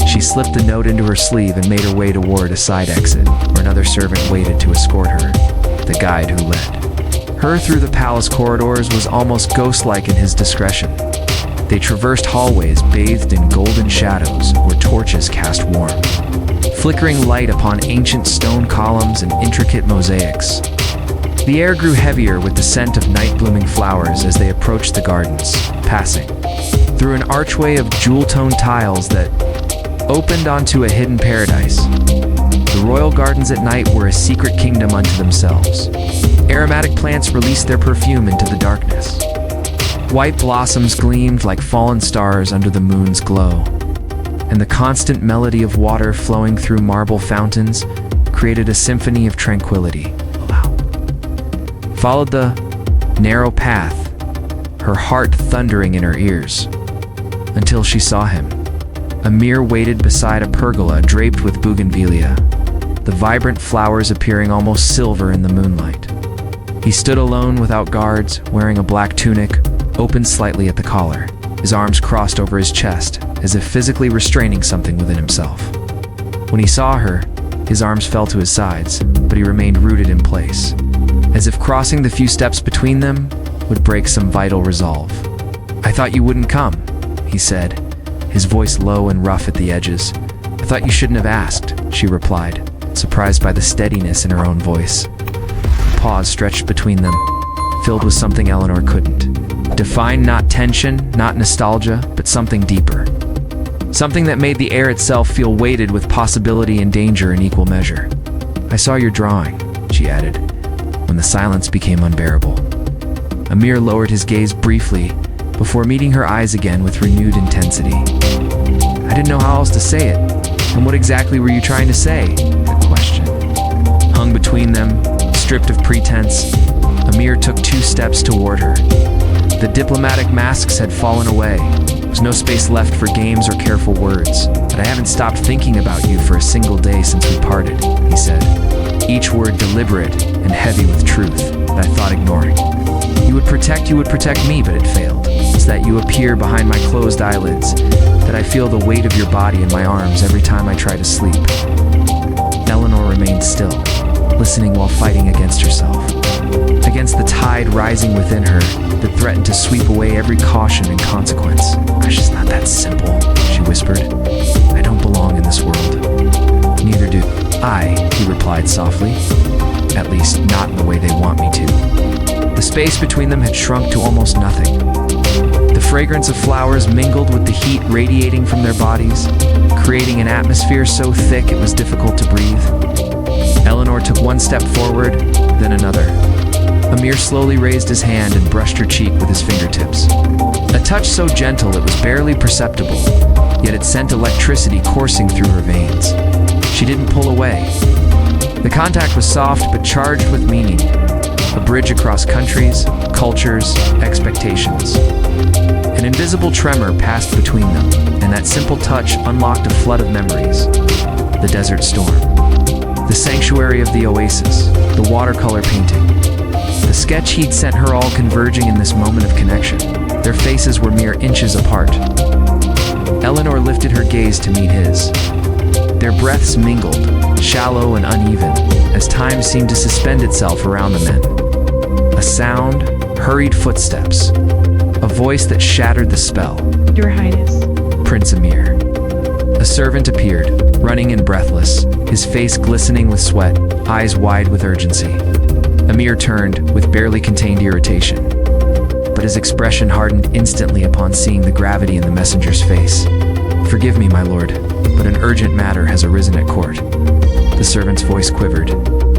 she slipped the note into her sleeve and made her way toward a side exit, where another servant waited to escort her. The guide who led her through the palace corridors was almost ghost-like in his discretion. They traversed hallways bathed in golden shadows where torches cast warm, flickering light upon ancient stone columns and intricate mosaics. The air grew heavier with the scent of night-blooming flowers as they approached the gardens, passing through an archway of jewel-toned tiles that opened onto a hidden paradise. The royal gardens at night were a secret kingdom unto themselves. Aromatic plants released their perfume into the darkness. White blossoms gleamed like fallen stars under the moon's glow, and the constant melody of water flowing through marble fountains created a symphony of tranquility. Followed the narrow path, her heart thundering in her ears. Until she saw him. Emir waited beside a pergola draped with bougainvillea, the vibrant flowers appearing almost silver in the moonlight. He stood alone without guards, wearing a black tunic, opened slightly at the collar, his arms crossed over his chest, as if physically restraining something within himself. When he saw her, his arms fell to his sides, but he remained rooted in place, as if crossing the few steps between them would break some vital resolve. "I thought you wouldn't come," he said, his voice low and rough at the edges. "I thought you shouldn't have asked," she replied, surprised by the steadiness in her own voice. A pause stretched between them, filled with something Eleanor couldn't define, not tension, not nostalgia, but something deeper. Something that made the air itself feel weighted with possibility and danger in equal measure. "I saw your drawing," she added, when the silence became unbearable. Emir lowered his gaze briefly before meeting her eyes again with renewed intensity. "I didn't know how else to say it. And what exactly were you trying to say?" The question hung between them, stripped of pretense. Emir took 2 steps toward her. The diplomatic masks had fallen away. There was no space left for games or careful words. "But I haven't stopped thinking about you for a single day since we parted," he said, each word deliberate and heavy with truth that I thought ignoring. You would protect me, but it failed. It's that you appear behind my closed eyelids, that I feel the weight of your body in my arms every time I try to sleep." Eleanor remained still, listening while fighting against herself, against the tide rising within her that threatened to sweep away every caution and consequence. "Gosh, it's not that simple," she whispered. "I don't belong in this world." "Neither do I," he replied softly. "At least not in the way they want me to." The space between them had shrunk to almost nothing. The fragrance of flowers mingled with the heat radiating from their bodies, creating an atmosphere so thick it was difficult to breathe. Eleanor took 1 step forward, then another. Emir slowly raised his hand and brushed her cheek with his fingertips. A touch so gentle it was barely perceptible, yet it sent electricity coursing through her veins. She didn't pull away. The contact was soft but charged with meaning, a bridge across countries, cultures, expectations. An invisible tremor passed between them, and that simple touch unlocked a flood of memories. The desert storm, the sanctuary of the oasis, the watercolor painting. The sketch he'd sent her all converging in this moment of connection. Their faces were mere inches apart. Eleanor lifted her gaze to meet his. Their breaths mingled, shallow and uneven, as time seemed to suspend itself around the men. A sound, hurried footsteps, a voice that shattered the spell. "Your Highness." "Prince Emir." A servant appeared, running and breathless, his face glistening with sweat, eyes wide with urgency. Emir turned, with barely contained irritation, but his expression hardened instantly upon seeing the gravity in the messenger's face. "Forgive me, my lord, but an urgent matter has arisen at court." The servant's voice quivered.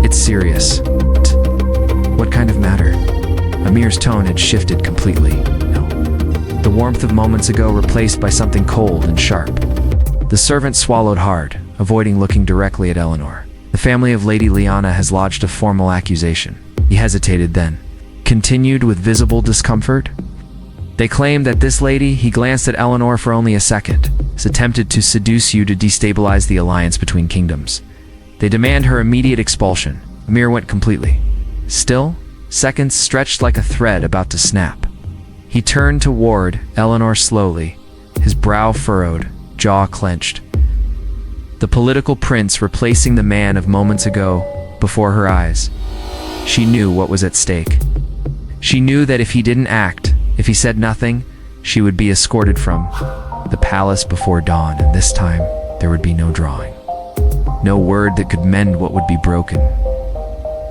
"It's serious." "What kind of matter?" Emir's tone had shifted completely. No. The warmth of moments ago replaced by something cold and sharp. The servant swallowed hard, avoiding looking directly at Eleanor. "The family of Lady Liana has lodged a formal accusation." He hesitated then, continued with visible discomfort. "They claim that this lady," he glanced at Eleanor for only a second, "has attempted to seduce you to destabilize the alliance between kingdoms. They demand her immediate expulsion." Emir went completely still, seconds stretched like a thread about to snap. He turned toward Eleanor slowly, his brow furrowed, jaw clenched. The political prince replacing the man of moments ago before her eyes. She knew what was at stake. She knew that if he didn't act, if he said nothing, she would be escorted from the palace before dawn, and this time there would be no drawing. No word that could mend what would be broken.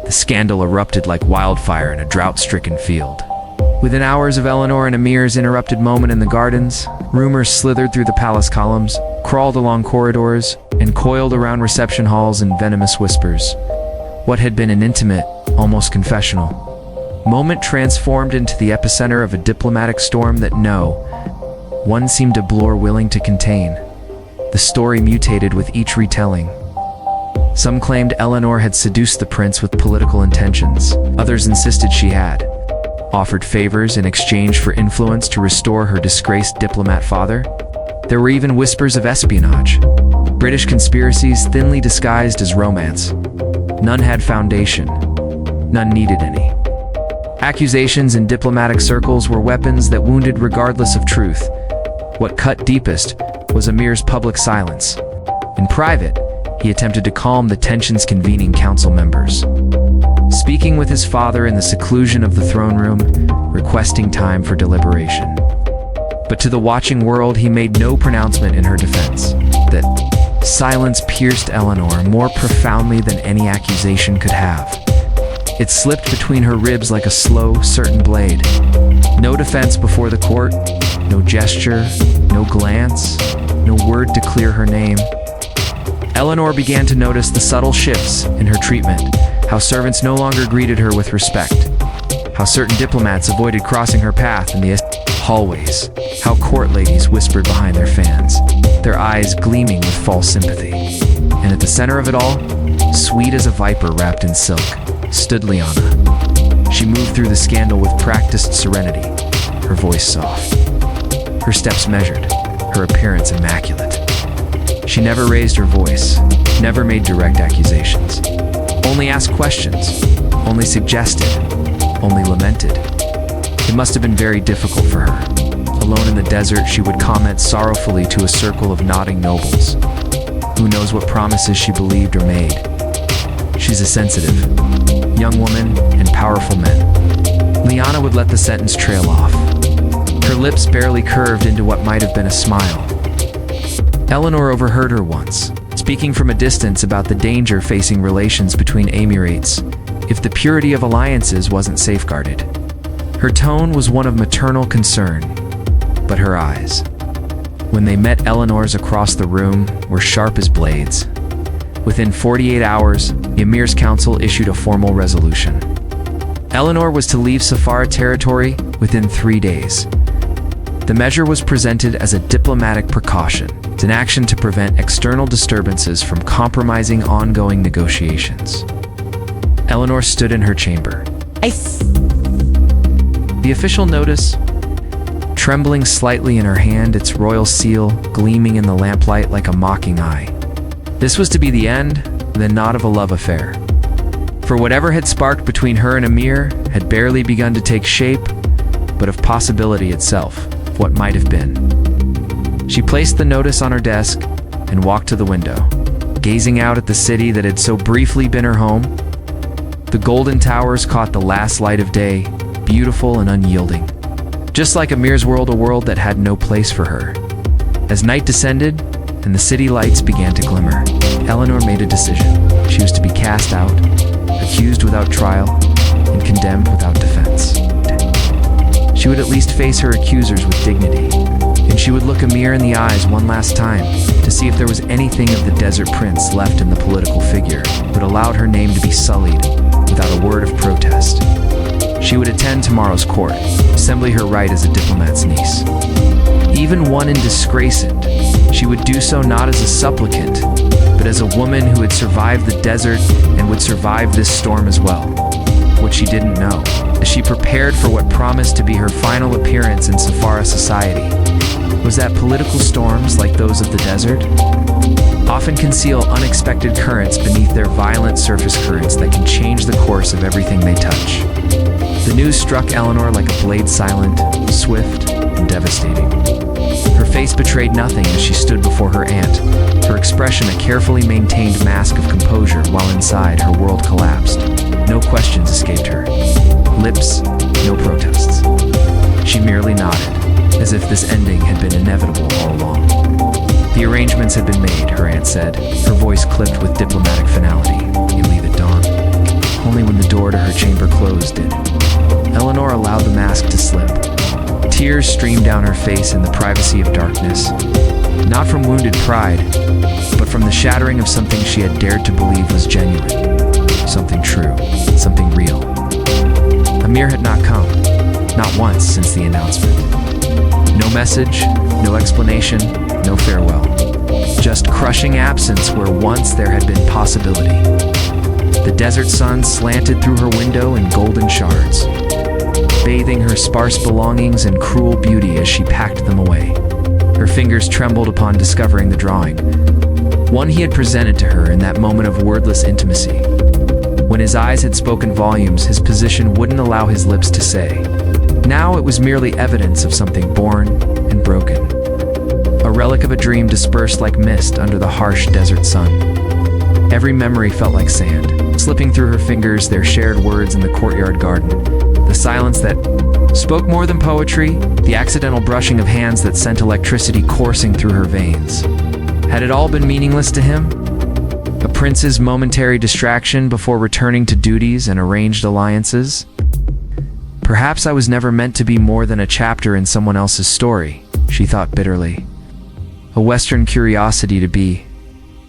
The scandal erupted like wildfire in a drought-stricken field. Within hours of Eleanor and Emir's interrupted moment in the gardens, rumors slithered through the palace columns, crawled along corridors, and coiled around reception halls in venomous whispers. What had been an intimate, almost confessional moment transformed into the epicenter of a diplomatic storm that no one seemed to Blore willing to contain. The story mutated with each retelling. Some claimed Eleanor had seduced the prince with political intentions. Others insisted she had. offered favors in exchange for influence to restore her disgraced diplomat father. There were even whispers of espionage, British conspiracies thinly disguised as romance. None had foundation. None needed any. Accusations in diplomatic circles were weapons that wounded regardless of truth. What cut deepest was Amir's public silence. In private, he attempted to calm the tensions, convening council members, speaking with his father in the seclusion of the throne room, requesting time for deliberation. But to the watching world, he made no pronouncement in her defense. That silence pierced Eleanor more profoundly than any accusation could have. It slipped between her ribs like a slow, certain blade. No defense before the court, no gesture, no glance, no word to clear her name. Eleanor began to notice the subtle shifts in her treatment, how servants no longer greeted her with respect, how certain diplomats avoided crossing her path in the hallways, how court ladies whispered behind their fans, their eyes gleaming with false sympathy. And at the center of it all, sweet as a viper wrapped in silk, stood Liana. She moved through the scandal with practiced serenity, her voice soft, her steps measured, her appearance immaculate. She never raised her voice, never made direct accusations, only asked questions, only suggested, only lamented. It must have been very difficult for her. Alone in the desert, she would comment sorrowfully to a circle of nodding nobles. Who knows what promises she believed or made? She's a sensitive, young woman and powerful men. Liana would let the sentence trail off. Her lips barely curved into what might have been a smile. Eleanor overheard her once, speaking from a distance about the danger facing relations between Emirates if the purity of alliances wasn't safeguarded. Her tone was one of maternal concern, but her eyes, when they met Eleanor's across the room, were sharp as blades. Within 48 hours, the Emir's council issued a formal resolution. Eleanor was to leave Safara territory within 3 days. The measure was presented as a diplomatic precaution. It's an action to prevent external disturbances from compromising ongoing negotiations. Eleanor stood in her chamber. The official notice, trembling slightly in her hand, its royal seal gleaming in the lamplight like a mocking eye. This was to be the end, then not of a love affair. For whatever had sparked between her and Emir had barely begun to take shape, but of possibility itself, of what might have been. She placed the notice on her desk and walked to the window, gazing out at the city that had so briefly been her home. The golden towers caught the last light of day, beautiful and unyielding. Just like Emir's world, a world that had no place for her. As night descended and the city lights began to glimmer, Eleanor made a decision. She was to be cast out, accused without trial, and condemned without defense. She would at least face her accusers with dignity, and she would look Emir in the eyes one last time to see if there was anything of the desert prince left in the political figure that allowed her name to be sullied without a word of protest. She would attend tomorrow's court, assembly her right as a diplomat's niece. Even one in disgrace, she would do so not as a supplicant, but as a woman who had survived the desert and would survive this storm as well. What she didn't know, as she prepared for what promised to be her final appearance in Safara society, was that political storms, like those of the desert, often conceal unexpected currents beneath their violent surface currents that can change the course of everything they touch. The news struck Eleanor like a blade, silent, swift, and devastating. Her face betrayed nothing as she stood before her aunt, her expression a carefully maintained mask of composure, while inside her world collapsed. No questions escaped her. Lips, no protests. She merely nodded, as if this ending had been inevitable all along. The arrangements had been made, her aunt said, her voice clipped with diplomatic finality. You leave at dawn. Only when the door to her chamber closed did Eleanor allow the mask to slip. Tears streamed down her face in the privacy of darkness, not from wounded pride, but from the shattering of something she had dared to believe was genuine, something true, something real. Emir had not come, not once since the announcement. No message, no explanation, no farewell. Just crushing absence where once there had been possibility. The desert sun slanted through her window in golden shards. bathing her sparse belongings in cruel beauty as she packed them away. Her fingers trembled upon discovering the drawing, one he had presented to her in that moment of wordless intimacy. When his eyes had spoken volumes, his position wouldn't allow his lips to say. Now it was merely evidence of something born and broken. A relic of a dream dispersed like mist under the harsh desert sun. Every memory felt like sand, slipping through her fingers, their shared words in the courtyard garden. The silence that spoke more than poetry, the accidental brushing of hands that sent electricity coursing through her veins. Had it all been meaningless to him? A prince's momentary distraction before returning to duties and arranged alliances? Perhaps I was never meant to be more than a chapter in someone else's story, she thought bitterly. A Western curiosity to be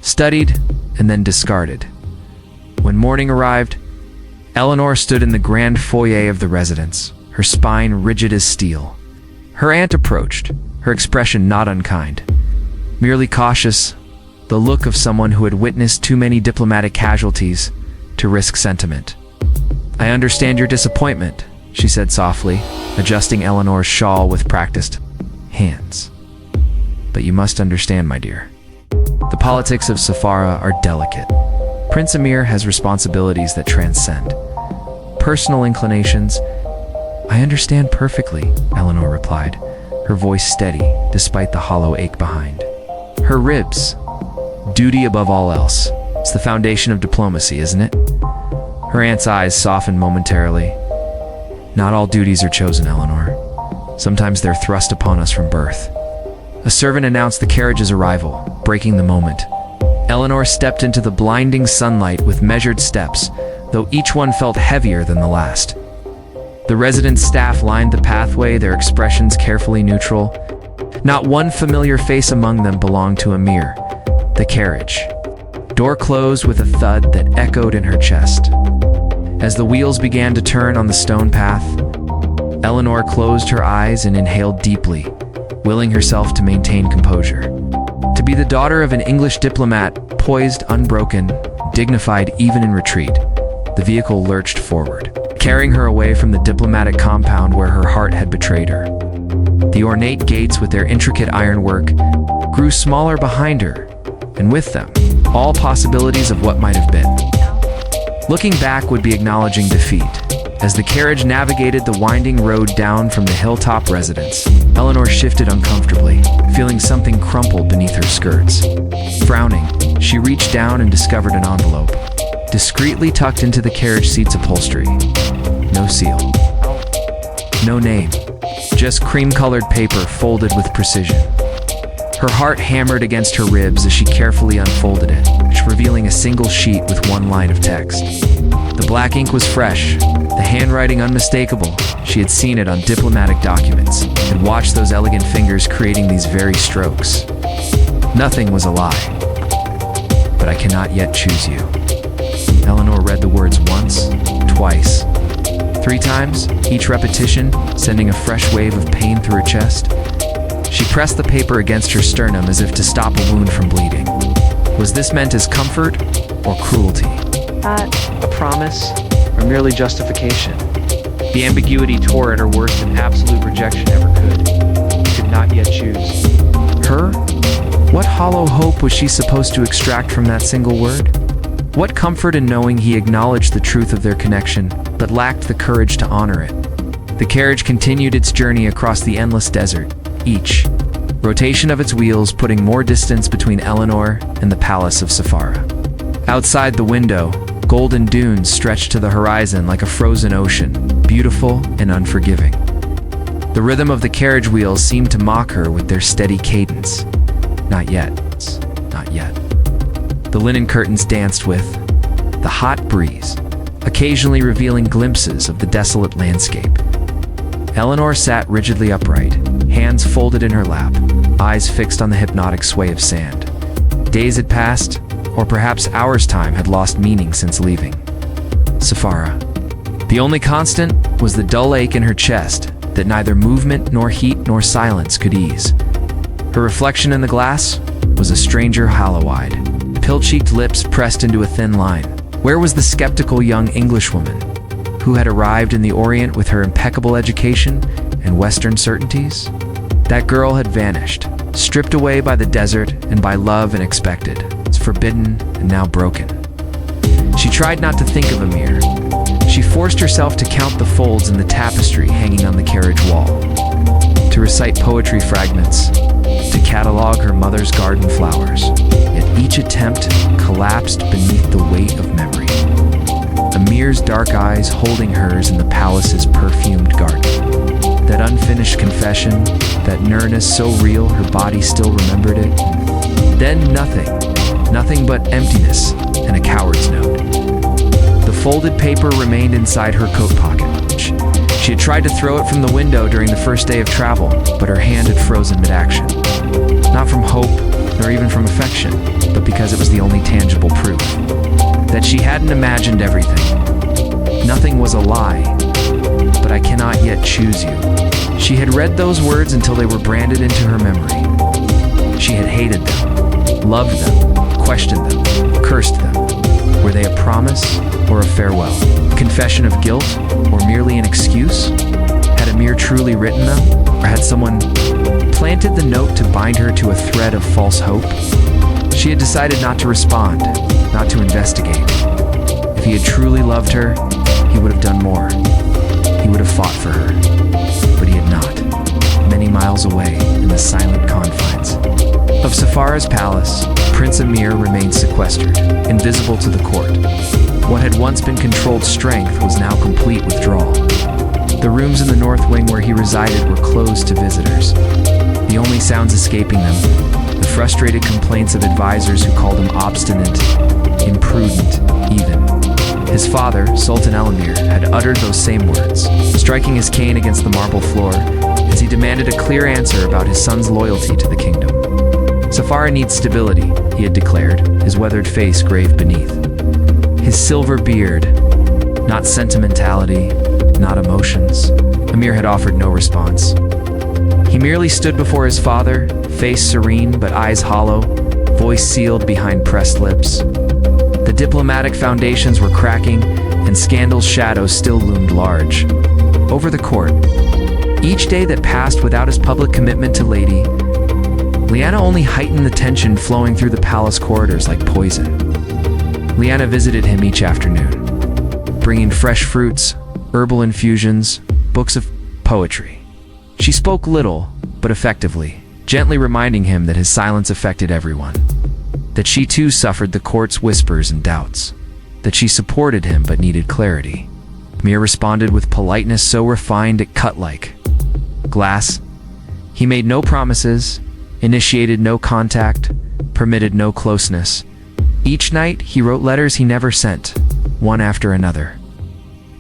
studied and then discarded. When morning arrived, Eleanor stood in the grand foyer of the residence, her spine rigid as steel. Her aunt approached, her expression not unkind, merely cautious, the look of someone who had witnessed too many diplomatic casualties to risk sentiment. "I understand your disappointment," she said softly, adjusting Eleanor's shawl with practiced hands. "But you must understand, my dear. The politics of Safara are delicate. Prince Amir has responsibilities that transcend personal inclinations." "I understand perfectly," Eleanor replied, her voice steady despite the hollow ache behind. Her ribs. "Duty above all else. It's the foundation of diplomacy, isn't it?" Her aunt's eyes softened momentarily. "Not all duties are chosen, Eleanor. Sometimes they're thrust upon us from birth." A servant announced the carriage's arrival, breaking the moment. Eleanor stepped into the blinding sunlight with measured steps, though each one felt heavier than the last. The residence staff lined the pathway, their expressions carefully neutral. Not one familiar face among them belonged to Amir. The carriage. Door closed with a thud that echoed in her chest. As the wheels began to turn on the stone path, Eleanor closed her eyes and inhaled deeply, willing herself to maintain composure. To be the daughter of an English diplomat, poised, unbroken, dignified even in retreat, the vehicle lurched forward, carrying her away from the diplomatic compound where her heart had betrayed her. The ornate gates with their intricate ironwork grew smaller behind her, and with them, all possibilities of what might have been. Looking back would be acknowledging defeat. As the carriage navigated the winding road down from the hilltop residence, Eleanor shifted uncomfortably, feeling something crumpled beneath her skirts. Frowning, she reached down and discovered an envelope, discreetly tucked into the carriage seat's upholstery. No seal. No name. Just cream-colored paper folded with precision. Her heart hammered against her ribs as she carefully unfolded it, revealing a single sheet with one line of text. The black ink was fresh, the handwriting unmistakable. She had seen it on diplomatic documents, and watched those elegant fingers creating these very strokes. Nothing was a lie. "But I cannot yet choose you." Eleanor read the words once, twice, 3 times, each repetition sending a fresh wave of pain through her chest. She pressed the paper against her sternum as if to stop a wound from bleeding. Was this meant as comfort or cruelty? A promise or merely justification? The ambiguity tore at her worse than absolute rejection ever could. She could not yet choose. Her? What hollow hope was she supposed to extract from that single word? What comfort in knowing he acknowledged the truth of their connection, but lacked the courage to honor it? The carriage continued its journey across the endless desert, each rotation of its wheels putting more distance between Eleanor and the palace of Safara. Outside the window, golden dunes stretched to the horizon like a frozen ocean, beautiful and unforgiving. The rhythm of the carriage wheels seemed to mock her with their steady cadence. Not yet, not yet. The linen curtains danced with the hot breeze, occasionally revealing glimpses of the desolate landscape. Eleanor sat rigidly upright, hands folded in her lap, eyes fixed on the hypnotic sway of sand. Days had passed, or perhaps hours' time had lost meaning since leaving Safara. The only constant was the dull ache in her chest that neither movement nor heat nor silence could ease. Her reflection in the glass was a stranger hollow-eyed, pill-cheeked lips pressed into a thin line. Where was the skeptical young Englishwoman who had arrived in the Orient with her impeccable education and Western certainties? That girl had vanished, stripped away by the desert and by love and expected. It's forbidden and now broken. She tried not to think of Amir. She forced herself to count the folds in the tapestry hanging on the carriage wall, to recite poetry fragments, to catalog her mother's garden flowers. Yet each attempt collapsed beneath the weight of memory. Amir's dark eyes holding hers in the palace's perfumed garden. That unfinished confession, that nearness so real her body still remembered it. Then nothing but emptiness and a coward's note. The folded paper remained inside her coat pocket. She had tried to throw it from the window during the first day of travel, but her hand had frozen mid-action. Not from hope, nor even from affection, but because it was the only tangible proof that she hadn't imagined everything. Nothing was a lie, but I cannot yet choose you. She had read those words until they were branded into her memory. She had hated them, loved them, questioned them, cursed them. Were they a promise or a farewell? A confession of guilt or merely an excuse? Had Amir truly written them? Or had someone planted the note to bind her to a thread of false hope? She had decided not to respond, not to investigate. If he had truly loved her, he would have done more. He would have fought for her. But he had not. Many miles away in the silent confines of Safarah's palace, Prince Amir remained sequestered, invisible to the court. What had once been controlled strength was now complete withdrawal. The rooms in the north wing where he resided were closed to visitors. The only sounds escaping them, the frustrated complaints of advisors who called him obstinate, imprudent, even. His father, Sultan El-Amir, had uttered those same words, striking his cane against the marble floor as he demanded a clear answer about his son's loyalty to the kingdom. Safarah needs stability, he had declared, his weathered face grave beneath. His silver beard, not sentimentality, not emotions. Amir had offered no response. He merely stood before his father, face serene but eyes hollow, voice sealed behind pressed lips. The diplomatic foundations were cracking, and scandal's shadows still loomed large over the court. Each day that passed without his public commitment to Lady Liana only heightened the tension flowing through the palace corridors like poison. Liana visited him each afternoon, bringing fresh fruits, herbal infusions, books of poetry. She spoke little, but effectively, gently reminding him that his silence affected everyone. That she too suffered the court's whispers and doubts. That she supported him but needed clarity. Mir responded with politeness so refined it cut like glass. He made no promises, initiated no contact, permitted no closeness. Each night, he wrote letters he never sent, one after another.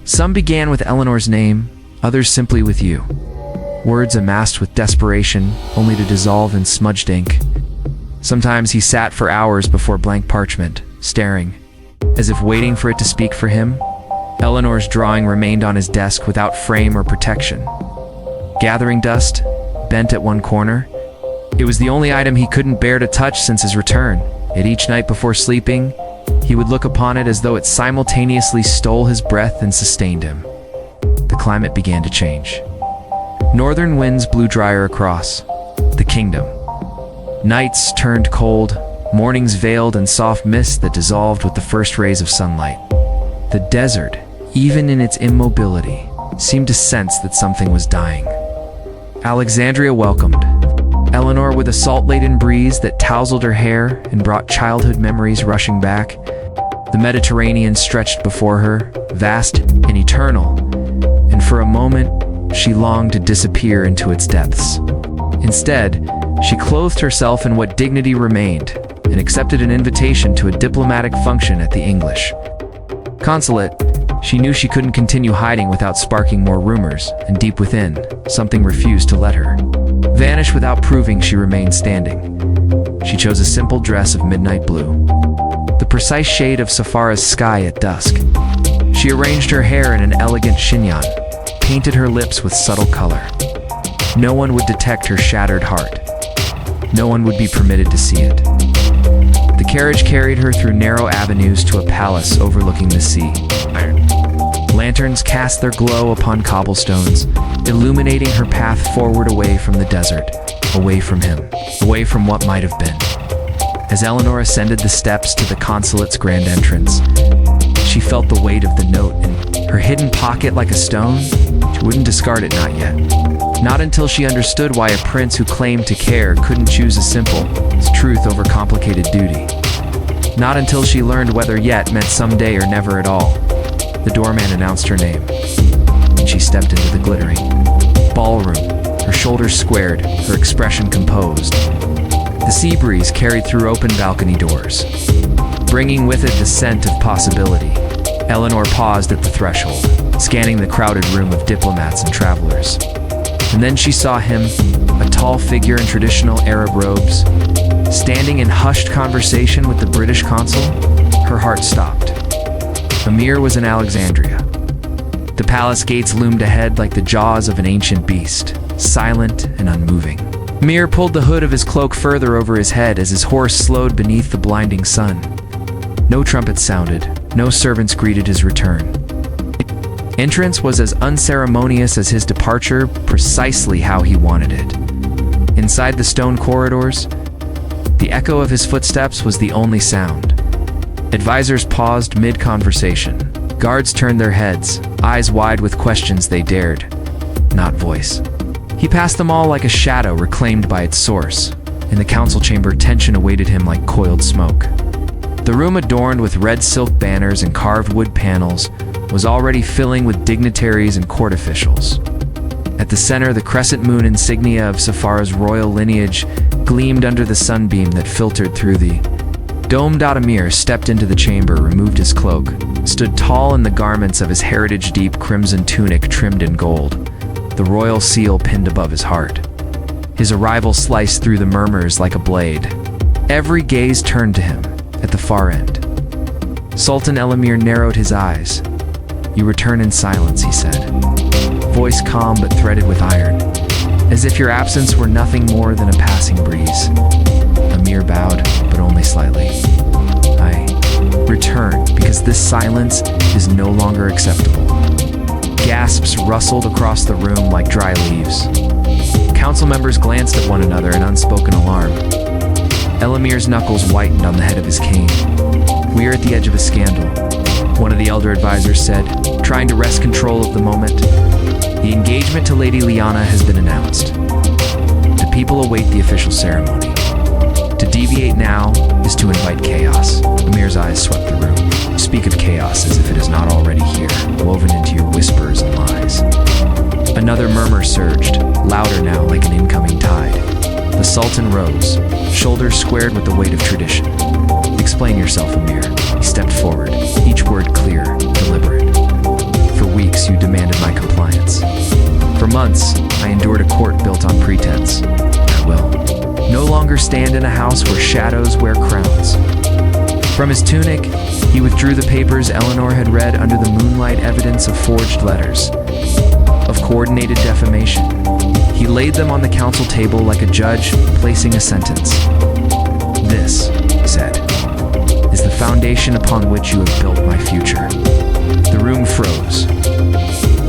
Some began with Eleanor's name, others simply with you. Words amassed with desperation, only to dissolve in smudged ink. Sometimes he sat for hours before blank parchment, staring, as if waiting for it to speak for him. Eleanor's drawing remained on his desk without frame or protection. Gathering dust, bent at one corner, it was the only item he couldn't bear to touch since his return. Yet each night before sleeping, he would look upon it as though it simultaneously stole his breath and sustained him. The climate began to change. Northern winds blew drier across the kingdom. Nights turned cold, mornings veiled in soft mist that dissolved with the first rays of sunlight. The desert, even in its immobility, seemed to sense that something was dying. Alexandria welcomed Eleanor with a salt-laden breeze that tousled her hair and brought childhood memories rushing back. The Mediterranean stretched before her, vast and eternal, and for a moment, she longed to disappear into its depths. Instead, she clothed herself in what dignity remained and accepted an invitation to a diplomatic function at the English consulate. She knew she couldn't continue hiding without sparking more rumors, and deep within, something refused to let her vanish without proving she remained standing. She chose a simple dress of midnight blue, the precise shade of Safarah's sky at dusk. She arranged her hair in an elegant chignon, painted her lips with subtle color. No one would detect her shattered heart. No one would be permitted to see it. The carriage carried her through narrow avenues to a palace overlooking the sea. Lanterns cast their glow upon cobblestones, illuminating her path forward away from the desert, away from him, away from what might have been. As Eleanor ascended the steps to the consulate's grand entrance, she felt the weight of the note in her hidden pocket like a stone. She wouldn't discard it, not yet. Not until she understood why a prince who claimed to care couldn't choose a simple truth over complicated duty. Not until she learned whether yet meant someday or never at all. The doorman announced her name, and she stepped into the glittering ballroom, her shoulders squared, her expression composed. The sea breeze carried through open balcony doors, bringing with it the scent of possibility. Eleanor paused at the threshold, scanning the crowded room of diplomats and travelers. And then she saw him, a tall figure in traditional Arab robes, standing in hushed conversation with the British consul. Her heart stopped. Amir was in Alexandria. The palace gates loomed ahead like the jaws of an ancient beast, silent and unmoving. Amir pulled the hood of his cloak further over his head as his horse slowed beneath the blinding sun. No trumpets sounded, no servants greeted his return. Entrance was as unceremonious as his departure, precisely how he wanted it. Inside the stone corridors, the echo of his footsteps was the only sound. Advisors paused mid-conversation. Guards turned their heads, eyes wide with questions they dared not voice. He passed them all like a shadow reclaimed by its source. In the council chamber, tension awaited him like coiled smoke. The room, adorned with red silk banners and carved wood panels, was already filling with dignitaries and court officials. At the center, the crescent moon insignia of Safarah's royal lineage gleamed under the sunbeam that filtered through the domed. Amir stepped into the chamber, removed his cloak, stood tall in the garments of his heritage, deep crimson tunic trimmed in gold, the royal seal pinned above his heart. His arrival sliced through the murmurs like a blade. Every gaze turned to him at the far end. Sultan Elamir narrowed his eyes. "You return in silence," he said, voice calm but threaded with iron, as if your absence were nothing more than a passing breeze. Amir bowed, but only slightly. "I return because this silence is no longer acceptable." Gasps rustled across the room like dry leaves. Council members glanced at one another in unspoken alarm. Elamir's knuckles whitened on the head of his cane. "We are at the edge of a scandal," one of the elder advisors said, trying to wrest control of the moment. "The engagement to Lady Liana has been announced. The people await the official ceremony. To deviate now is to invite chaos." Amir's eyes swept the room. "You speak of chaos as if it is not already here, woven into your whispers and lies." Another murmur surged, louder now like an incoming tide. The Sultan rose, shoulders squared with the weight of tradition. "Explain yourself, Amir." He stepped forward, each word clear, deliberate. "For weeks you demanded my compliance. For months I endured a court built on pretense. I will no longer stand in a house where shadows wear crowns." From his tunic, he withdrew the papers Eleanor had read under the moonlight, evidence of forged letters, of coordinated defamation. He laid them on the council table like a judge placing a sentence. "This," he said, "is the foundation upon which you have built my future." The room froze.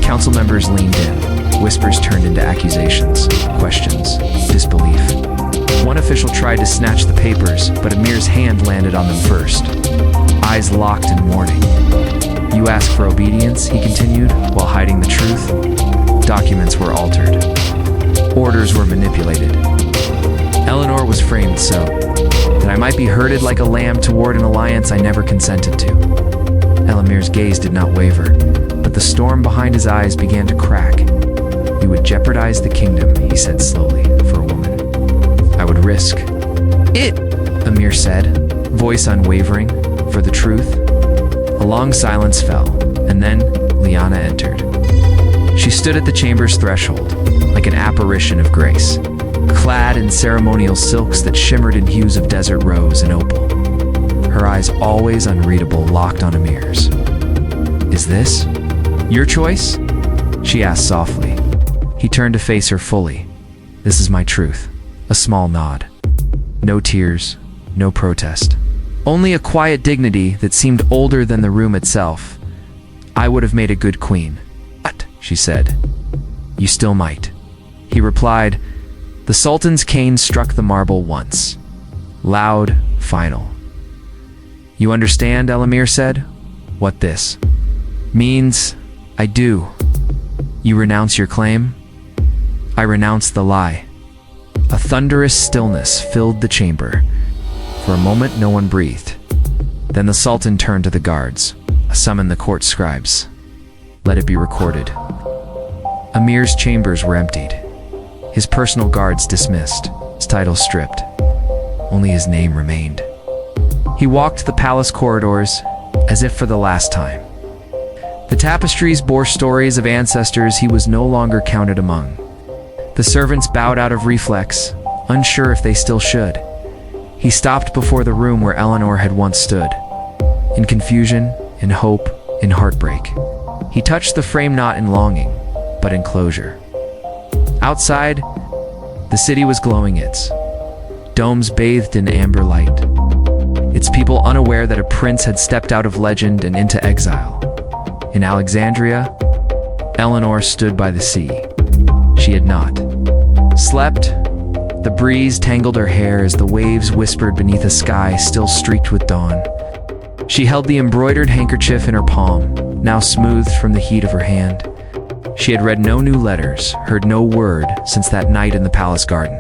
Council members leaned in. Whispers turned into accusations, questions, disbelief. One official tried to snatch the papers, but Amir's hand landed on them first. Eyes locked in warning. "You ask for obedience," he continued, while hiding the truth. Documents were altered. Orders were manipulated. Eleanor was framed so that I might be herded like a lamb toward an alliance I never consented to. Elamir's gaze did not waver, but the storm behind his eyes began to crack. "You would jeopardize the kingdom," he said slowly, "for a woman. I would risk it," Amir said, voice unwavering, "for the truth." A long silence fell, and then Liana entered. She stood at the chamber's threshold, like an apparition of grace, clad in ceremonial silks that shimmered in hues of desert rose and opal. Her eyes, always unreadable, locked on Amir's. "Is this your choice?" she asked softly. He turned to face her fully. "This is my truth." A small nod. No tears, no protest. Only a quiet dignity that seemed older than the room itself. I would have made a good queen. But, she said, you still might. He replied, the Sultan's cane struck the marble once. Loud, final. You understand, Elamir said, what this means? I do. You renounce your claim? I renounce the lie. A thunderous stillness filled the chamber. For a moment, no one breathed. Then the Sultan turned to the guards, summoned the court scribes. Let it be recorded. Amir's chambers were emptied. His personal guards dismissed, his title stripped. Only his name remained. He walked the palace corridors, as if for the last time. The tapestries bore stories of ancestors he was no longer counted among. The servants bowed out of reflex, unsure if they still should. He stopped before the room where Eleanor had once stood. In confusion, in hope, in heartbreak. He touched the frame not in longing, but in closure. Outside, the city was glowing its domes bathed in amber light. Its people unaware that a prince had stepped out of legend and into exile. In Alexandria, Eleanor stood by the sea. She had not slept. The breeze tangled her hair as the waves whispered beneath a sky still streaked with dawn. She held the embroidered handkerchief in her palm, now smoothed from the heat of her hand. She had read no new letters, heard no word since that night in the palace garden.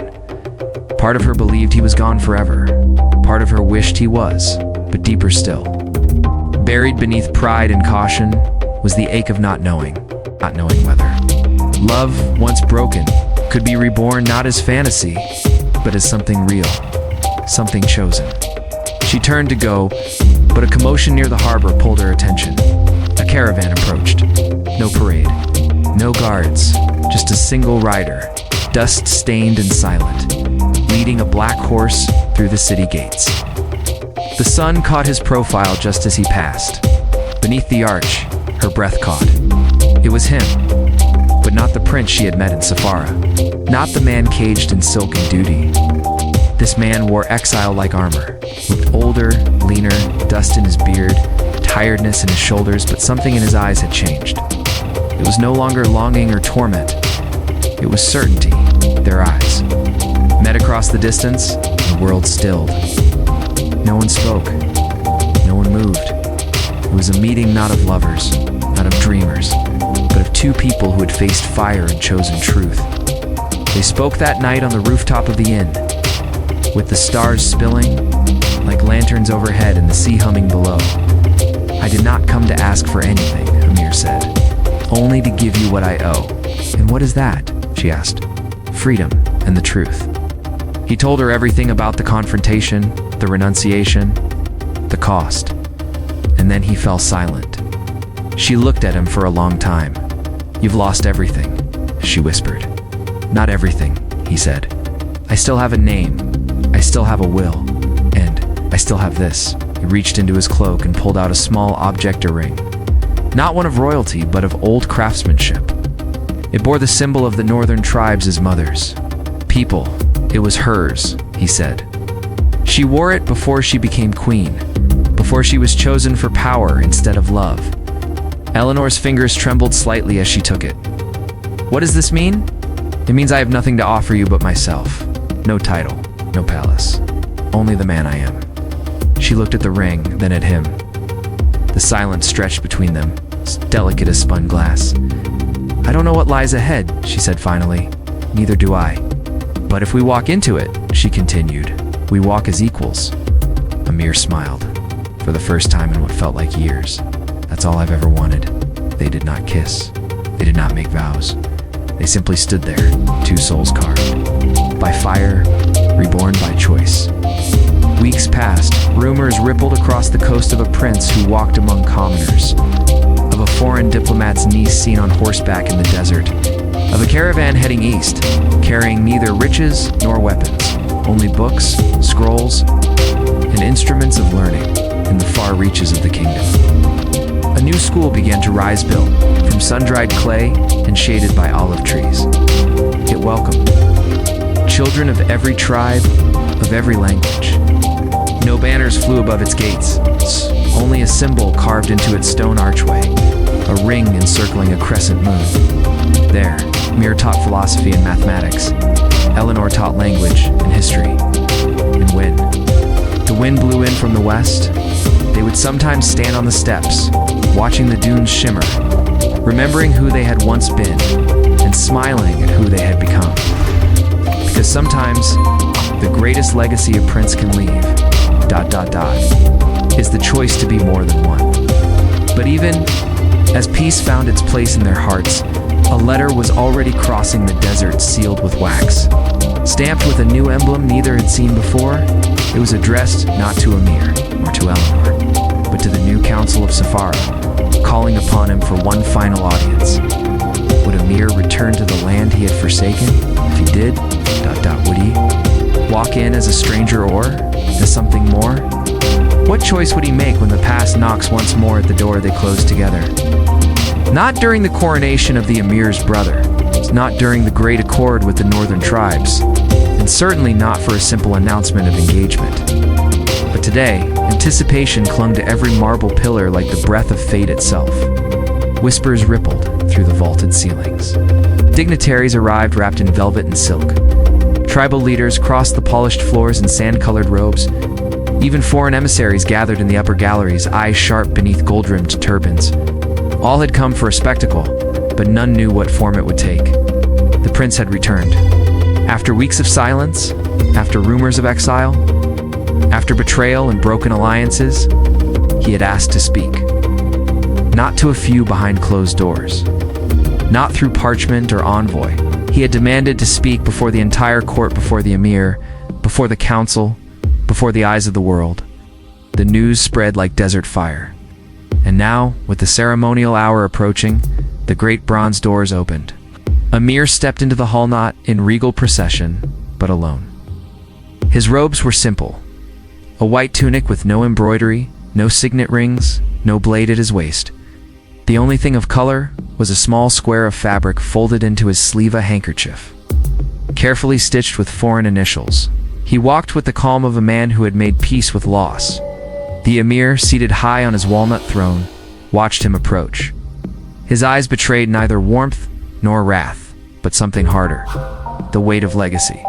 Part of her believed he was gone forever. Part of her wished he was, but deeper still. Buried beneath pride and caution was the ache of not knowing whether love, once broken, could be reborn not as fantasy, but as something real, something chosen. She turned to go, but a commotion near the harbor pulled her attention. A caravan approached. No parade, no guards, just a single rider, dust-stained and silent, leading a black horse through the city gates. The sun caught his profile just as he passed. Beneath the arch, her breath caught. It was him, but not the prince she had met in Safara. Not the man caged in silk and duty. This man wore exile-like armor, looked older, leaner, dust in his beard, tiredness in his shoulders, but something in his eyes had changed. It was no longer longing or torment. It was certainty, their eyes. Met across the distance, the world stilled. No one spoke. No one moved. It was a meeting not of lovers, not of dreamers, but of two people who had faced fire and chosen truth. They spoke that night on the rooftop of the inn, with the stars spilling like lanterns overhead and the sea humming below. I did not come to ask for anything, Amir said, only to give you what I owe. And what is that? She asked. Freedom and the truth. He told her everything about the confrontation, the renunciation, the cost. And then he fell silent. She looked at him for a long time. You've lost everything, she whispered. Not everything, he said. I still have a name. I still have a will. And I still have this. He reached into his cloak and pulled out a small object ring. Not one of royalty, but of old craftsmanship. It bore the symbol of the northern tribes as mothers. People. It was hers, he said. She wore it before she became queen, before she was chosen for power instead of love. Eleanor's fingers trembled slightly as she took it. What does this mean? It means I have nothing to offer you but myself. No title, no palace. Only the man I am. She looked at the ring, then at him. The silence stretched between them, as delicate as spun glass. I don't know what lies ahead, she said finally. Neither do I. But if we walk into it, she continued, we walk as equals. Amir smiled, for the first time in what felt like years. That's all I've ever wanted. They did not kiss. They did not make vows. They simply stood there, two souls carved. By fire, reborn by choice. Weeks passed, rumors rippled across the coast of a prince who walked among commoners, of a foreign diplomat's niece seen on horseback in the desert, of a caravan heading east, carrying neither riches nor weapons, only books, scrolls, and instruments of learning in the far reaches of the kingdom. A new school began to rise built, from sun-dried clay and shaded by olive trees. It welcomed children of every tribe, of every language. No banners flew above its gates, only a symbol carved into its stone archway, a ring encircling a crescent moon. There, Mir taught philosophy and mathematics. Eleanor taught language and history. And when the wind blew in from the west, they would sometimes stand on the steps, watching the dunes shimmer, remembering who they had once been, and smiling at who they had become. Because sometimes, the greatest legacy a prince can leave, is the choice to be more than one. But even as peace found its place in their hearts, a letter was already crossing the desert sealed with wax. Stamped with a new emblem neither had seen before, it was addressed not to Amir or to Eleanor, but to the new council of Safara, calling upon him for one final audience. Would Amir return to the land he had forsaken? If he did, would he walk in as a stranger or as something more? What choice would he make when the past knocks once more at the door they closed together? Not during the coronation of the Emir's brother, not during the great accord with the northern tribes, and certainly not for a simple announcement of engagement. But today, anticipation clung to every marble pillar like the breath of fate itself. Whispers rippled through the vaulted ceilings. Dignitaries arrived wrapped in velvet and silk. Tribal leaders crossed the polished floors in sand-colored robes. Even foreign emissaries gathered in the upper galleries, eyes sharp beneath gold-rimmed turbans. All had come for a spectacle, but none knew what form it would take. The prince had returned. After weeks of silence, after rumors of exile, after betrayal and broken alliances, he had asked to speak. Not to a few behind closed doors. Not through parchment or envoy. He had demanded to speak before the entire court, before the Emir, before the council, before the eyes of the world. The news spread like desert fire. And now, with the ceremonial hour approaching, the great bronze doors opened. Amir stepped into the hall not in regal procession, but alone. His robes were simple. A white tunic with no embroidery, no signet rings, no blade at his waist. The only thing of color was a small square of fabric folded into his sleeve, a handkerchief, carefully stitched with foreign initials. He walked with the calm of a man who had made peace with loss. The Emir, seated high on his walnut throne, watched him approach. His eyes betrayed neither warmth nor wrath, but something harder, the weight of legacy.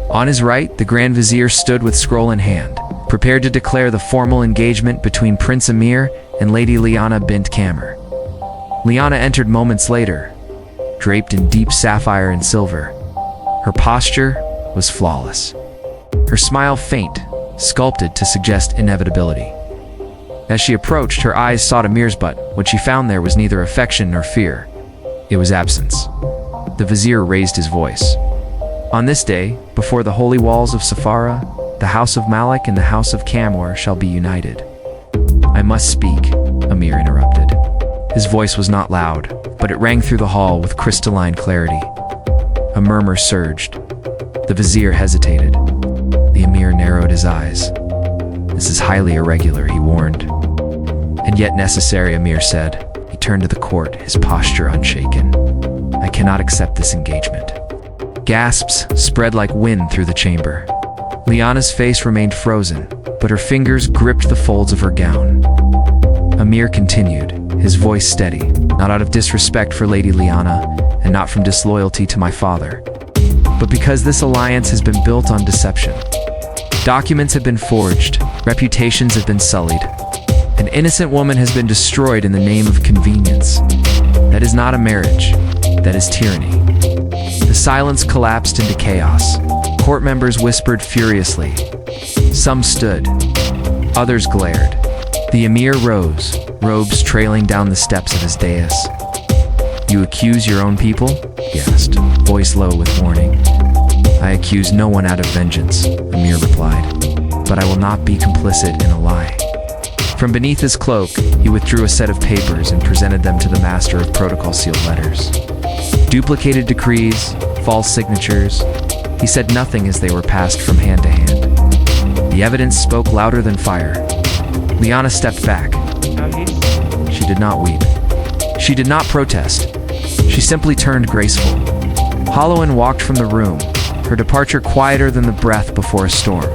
On his right, the Grand Vizier stood with scroll in hand, prepared to declare the formal engagement between Prince Amir and Lady Liana bint Kamr. Liana entered moments later, draped in deep sapphire and silver. Her posture was flawless. Her smile faint, sculpted to suggest inevitability. As she approached, her eyes sought Amir's, but what she found there was neither affection nor fear. It was absence. The vizier raised his voice. On this day, before the holy walls of Safara, the house of Malik and the house of Kamr shall be united. I must speak, Amir interrupted. His voice was not loud, but it rang through the hall with crystalline clarity. A murmur surged. The vizier hesitated. The Emir narrowed his eyes. This is highly irregular, he warned. And yet necessary, Amir said. He turned to the court, his posture unshaken. I cannot accept this engagement. Gasps spread like wind through the chamber. Liana's face remained frozen, but her fingers gripped the folds of her gown. Amir continued, his voice steady, not out of disrespect for Lady Liana, and not from disloyalty to my father, but because this alliance has been built on deception. Documents have been forged, reputations have been sullied. An innocent woman has been destroyed in the name of convenience. That is not a marriage, that is tyranny. The silence collapsed into chaos. Court members whispered furiously. Some stood, others glared. The Emir rose, robes trailing down the steps of his dais. You accuse your own people? He asked, voice low with warning. I accuse no one out of vengeance, Amir replied, but I will not be complicit in a lie. From beneath his cloak, he withdrew a set of papers and presented them to the master of protocol sealed letters. Duplicated decrees, false signatures. He said nothing as they were passed from hand to hand. The evidence spoke louder than fire. Liana stepped back. She did not weep. She did not protest. She simply turned graceful. Haloan walked from the room, her departure quieter than the breath before a storm.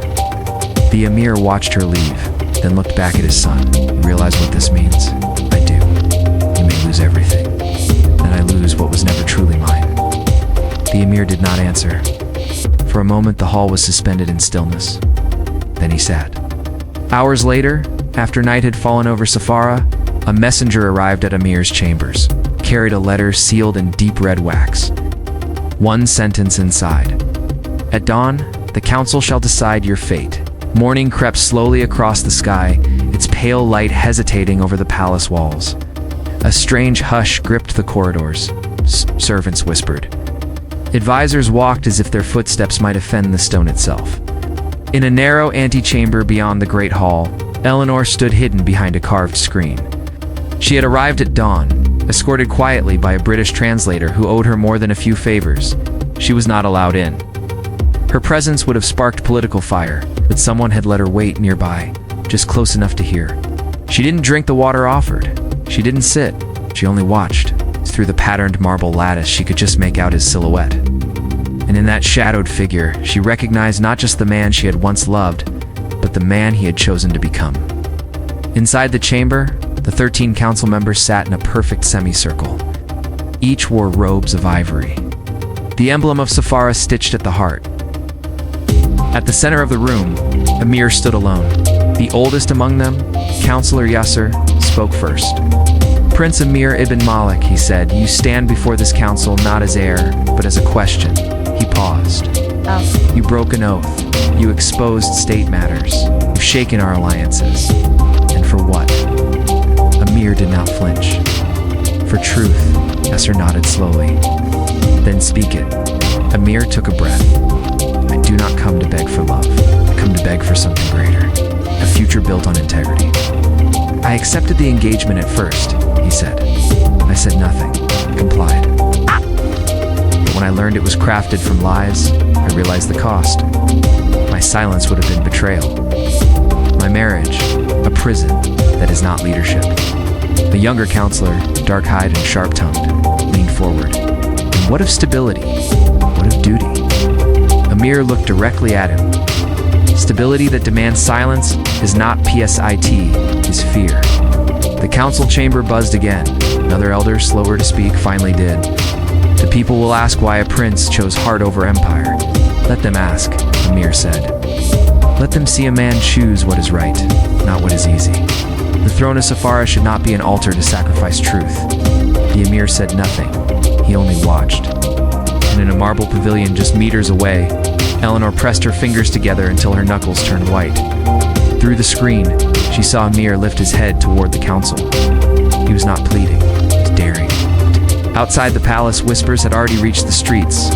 The Emir watched her leave. then looked back at his son. You realize what this means? I do. You may lose everything. Then I lose what was never truly mine. The emir did not answer. For a moment, the hall was suspended in stillness. Then he sat. Hours later, after night had fallen over Safara, a messenger arrived at Emir's chambers, carried a letter sealed in deep red wax. One sentence inside. At dawn, the council shall decide your fate. Morning crept slowly across the sky, its pale light hesitating over the palace walls. A strange hush gripped the corridors. Servants whispered. Advisors walked as if their footsteps might offend the stone itself. In a narrow antechamber beyond the great hall, Eleanor stood hidden behind a carved screen. She had arrived at dawn, escorted quietly by a British translator who owed her more than a few favors. She was not allowed in. Her presence would have sparked political fire, but someone had let her wait nearby, just close enough to hear. She didn't drink the water offered. She didn't sit. She only watched. Through the patterned marble lattice, she could just make out his silhouette. And in that shadowed figure, she recognized not just the man she had once loved, but the man he had chosen to become. Inside the chamber, the 13 council members sat in a perfect semicircle. Each wore robes of ivory, the emblem of Safara stitched at the heart. At the center of the room, Emir stood alone. The oldest among them, Councillor Yasser, spoke first. Prince Emir ibn Malik, he said, you stand before this council not as heir, but as a question. He paused. You broke an oath. You exposed state matters. You've shaken our alliances. And for what? Emir did not flinch. For truth, Yasser nodded slowly. Then speak it. Emir took a breath. I do not come to beg for love. I come to beg for something greater. A future built on integrity. I accepted the engagement at first, he said. I said nothing. I complied. But when I learned it was crafted from lies, I realized the cost. My silence would have been betrayal. My marriage, a prison that is not leadership. The younger counselor, dark-eyed and sharp-tongued, leaned forward. And what of stability? What of duty? Emir looked directly at him. Stability that demands silence is not PSIT, is fear. The council chamber buzzed again. Another elder, slower to speak, finally did. The people will ask why a prince chose heart over empire. Let them ask, Emir said. Let them see a man choose what is right, not what is easy. The throne of Safara should not be an altar to sacrifice truth. The Emir said nothing. He only watched. And in a marble pavilion just meters away, Eleanor pressed her fingers together until her knuckles turned white. Through the screen, she saw Emir lift his head toward the council. He was not pleading, he was daring. Outside the palace, whispers had already reached the streets.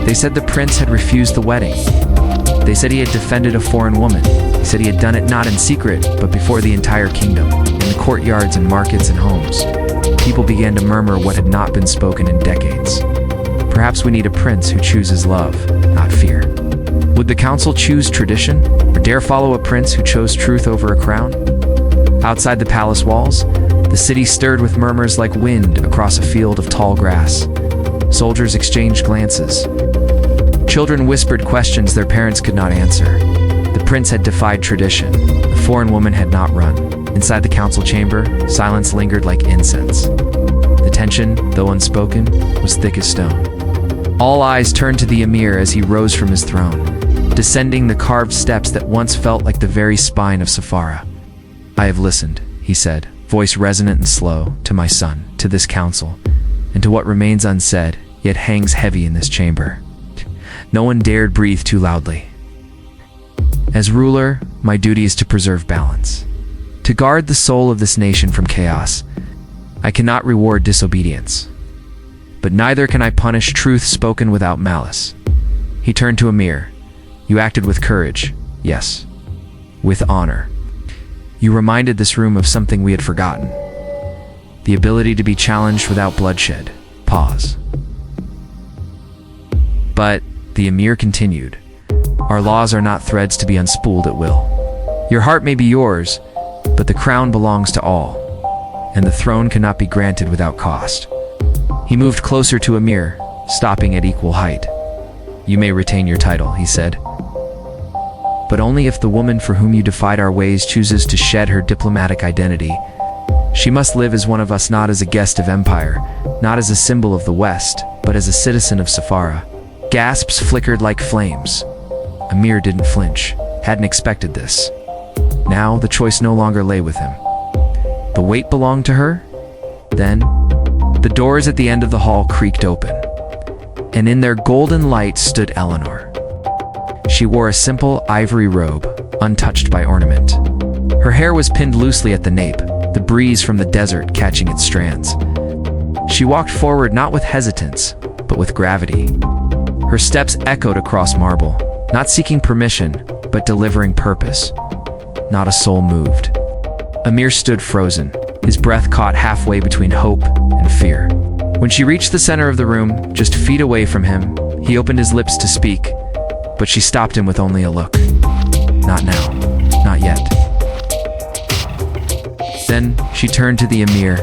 They said the prince had refused the wedding. They said he had defended a foreign woman. He said he had done it not in secret, but before the entire kingdom, in the courtyards and markets and homes. People began to murmur what had not been spoken in decades. Perhaps we need a prince who chooses love, not fear. Would the council choose tradition, or dare follow a prince who chose truth over a crown? Outside the palace walls, the city stirred with murmurs like wind across a field of tall grass. Soldiers exchanged glances. Children whispered questions their parents could not answer. The prince had defied tradition. The foreign woman had not run. Inside the council chamber, silence lingered like incense. The tension, though unspoken, was thick as stone. All eyes turned to the emir as he rose from his throne, descending the carved steps that once felt like the very spine of Safara. I have listened, he said, voice resonant and slow, to my son, to this council, and to what remains unsaid, yet hangs heavy in this chamber. No one dared breathe too loudly. As ruler, my duty is to preserve balance, to guard the soul of this nation from chaos. I cannot reward disobedience, but neither can I punish truth spoken without malice. He turned to Emir. You acted with courage, yes, with honor. You reminded this room of something we had forgotten. The ability to be challenged without bloodshed. Pause. But the Emir continued, our laws are not threads to be unspooled at will. Your heart may be yours, but the crown belongs to all, and the throne cannot be granted without cost. He moved closer to Emir, stopping at equal height. You may retain your title, he said. but only if the woman for whom you defied our ways chooses to shed her diplomatic identity. She must live as one of us, not as a guest of empire, not as a symbol of the West, but as a citizen of Safara. Gasps flickered like flames. Amir didn't flinch, hadn't expected this. Now the choice no longer lay with him. The weight belonged to her? Then, the doors at the end of the hall creaked open, and in their golden light stood Eleanor. She wore a simple ivory robe, untouched by ornament. Her hair was pinned loosely at the nape, the breeze from the desert catching its strands. She walked forward not with hesitance, but with gravity. Her steps echoed across marble, not seeking permission, but delivering purpose. Not a soul moved. Amir stood frozen, his breath caught halfway between hope and fear. When she reached the center of the room, just feet away from him, he opened his lips to speak, but she stopped him with only a look. Not now. Not yet. Then she turned to the Emir.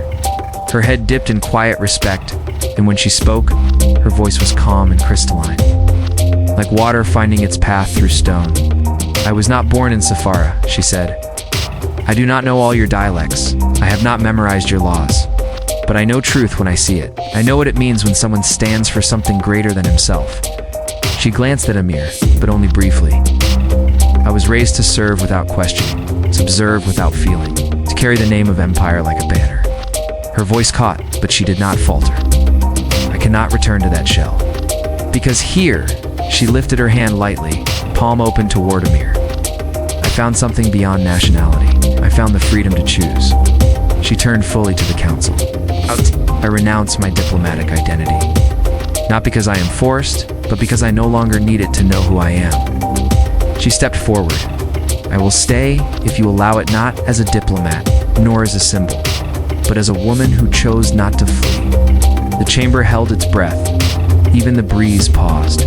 Her head dipped in quiet respect, and when she spoke, her voice was calm and crystalline, like water finding its path through stone. I was not born in Safara, she said. I do not know all your dialects. I have not memorized your laws. But I know truth when I see it. I know what it means when someone stands for something greater than himself. She glanced at Amir, but only briefly. I was raised to serve without question, to observe without feeling, to carry the name of empire like a banner. Her voice caught, but she did not falter. I cannot return to that shell. Because here, she lifted her hand lightly, palm open toward Amir. I found something beyond nationality. I found the freedom to choose. She turned fully to the council. I renounce my diplomatic identity. Not because I am forced, but because I no longer need it to know who I am. She stepped forward. I will stay if you allow it, not as a diplomat, nor as a symbol, but as a woman who chose not to flee. The chamber held its breath. Even the breeze paused.